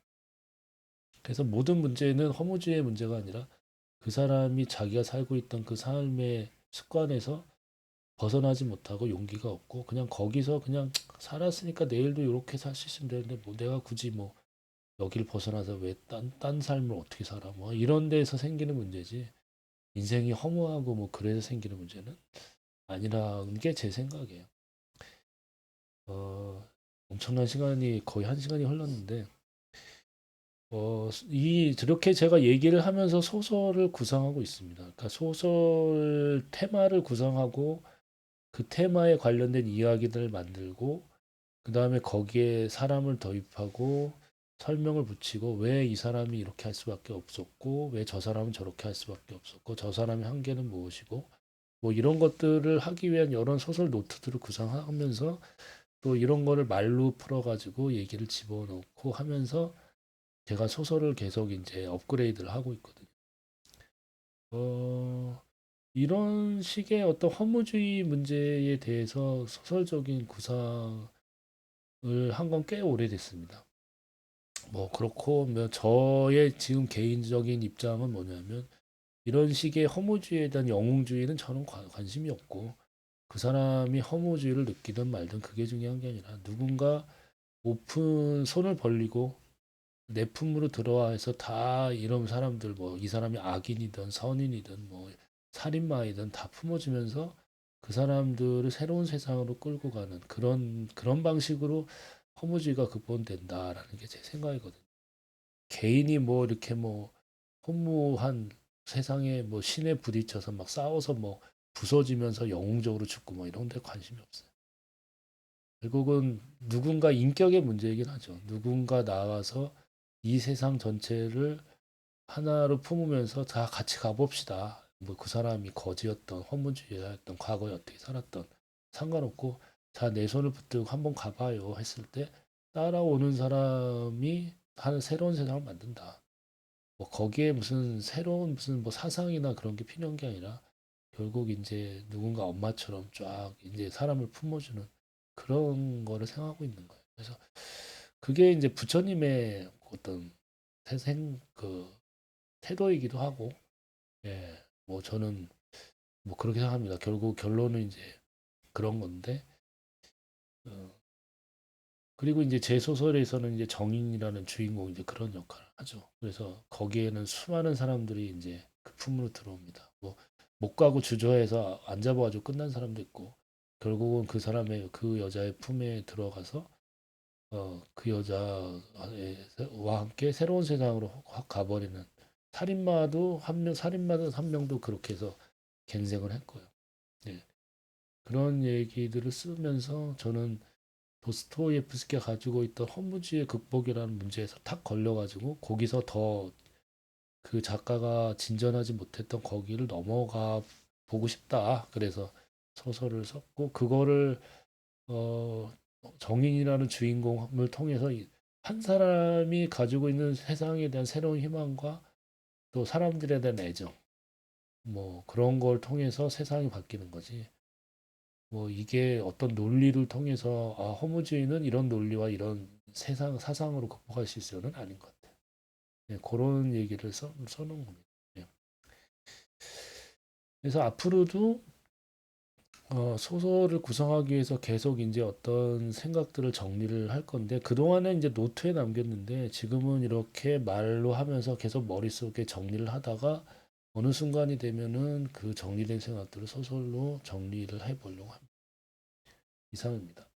그래서 모든 문제는 허무주의의 문제가 아니라 그 사람이 자기가 살고 있던 그 삶의 습관에서 벗어나지 못하고 용기가 없고 그냥 거기서 그냥 살았으니까 내일도 이렇게 살 수 있으면 되는데 뭐 내가 굳이 뭐 여길 벗어나서 왜 딴 삶을 어떻게 살아 뭐 이런 데서 생기는 문제지 인생이 허무하고 뭐 그래서 생기는 문제는 아니라는 게 제 생각이에요. 엄청난 시간이 거의 한 시간이 흘렀는데 저렇게 제가 얘기를 하면서 소설을 구상하고 있습니다. 그러니까 소설 테마를 구상하고 그 테마에 관련된 이야기들을 만들고 그다음에 거기에 사람을 도입하고 설명을 붙이고 왜 이 사람이 이렇게 할 수밖에 없었고 왜 저 사람은 저렇게 할 수밖에 없었고 저 사람의 한계는 무엇이고 뭐 이런 것들을 하기 위한 여러 소설 노트들을 구상하면서 또 이런 거를 말로 풀어가지고 얘기를 집어넣고 하면서 제가 소설을 계속 이제 업그레이드를 하고 있거든요. 어, 이런 식의 어떤 허무주의 문제에 대해서 소설적인 구상을 한 건 꽤 오래됐습니다. 뭐 그렇고 뭐 저의 지금 개인적인 입장은 뭐냐면 이런 식의 허무주의에 대한 영웅주의는 저는 관심이 없고 그 사람이 허무주의를 느끼든 말든 그게 중요한 게 아니라 누군가 오픈 손을 벌리고 내 품으로 들어와서 다 이런 사람들 뭐 이 사람이 악인이든 선인이든 뭐 살인마이든 다 품어주면서 그 사람들을 새로운 세상으로 끌고 가는 그런 방식으로 허무주의가 극복된다라는 게 제 생각이거든요. 개인이 뭐 이렇게 뭐 허무한 세상에 뭐 신에 부딪혀서 막 싸워서 뭐 부서지면서 영웅적으로 죽고 뭐 이런 데 관심이 없어요. 결국은 누군가 인격의 문제이긴 하죠. 누군가 나와서 이 세상 전체를 하나로 품으면서 다 같이 가봅시다. 뭐 그 사람이 거지였던 허무주의자였던 과거에 어떻게 살았던 상관없고 자 내 손을 붙들고 한번 가봐요 했을 때 따라오는 사람이 하는 새로운 세상을 만든다. 뭐 거기에 무슨 새로운 무슨 뭐 사상이나 그런 게 필요한 게 아니라 결국 이제 누군가 엄마처럼 쫙 이제 사람을 품어주는 그런 거를 생각하고 있는 거예요. 그래서 그게 이제 부처님의 어떤 태생 그 태도이기도 하고, 예, 뭐 저는 뭐 그렇게 생각합니다. 결국 결론은 이제 그런 건데, 어, 그리고 이제 제 소설에서는 이제 정인이라는 주인공이 이제 그런 역할을 하죠. 그래서 거기에는 수많은 사람들이 이제 그 품으로 들어옵니다. 뭐 못 가고 주저해서 안 잡아가지고 끝난 사람도 있고, 결국은 그 사람의 그 여자의 품에 들어가서 그 여자와 함께 새로운 세상으로 확 가버리는 살인마도 한 명, 살인마도 한 명도 그렇게 해서 갱생을 했고요. 네. 그런 얘기들을 쓰면서 저는 도스토예프스키가 가지고 있던 허무주의 극복이라는 문제에서 탁 걸려가지고 거기서 더 그 작가가 진전하지 못했던 거기를 넘어가 보고 싶다. 그래서 소설을 썼고 그거를 어, 정인이라는 주인공을 통해서 한 사람이 가지고 있는 세상에 대한 새로운 희망과 또 사람들에 대한 애정 뭐 그런 걸 통해서 세상이 바뀌는 거지. 뭐 이게 어떤 논리를 통해서 아, 허무주의는 이런 논리와 이런 세상 사상으로 극복할 수 있어요는 아닌 것 같아요. 네, 그런 얘기를 써놓은 겁니다. 네. 그래서 앞으로도 소설을 구성하기 위해서 계속 이제 어떤 생각들을 정리를 할 건데 그동안에 이제 노트에 남겼는데 지금은 이렇게 말로 하면서 계속 머릿속에 정리를 하다가 어느 순간이 되면은 그 정리된 생각들을 소설로 정리를 해보려고 합니다. 이상입니다.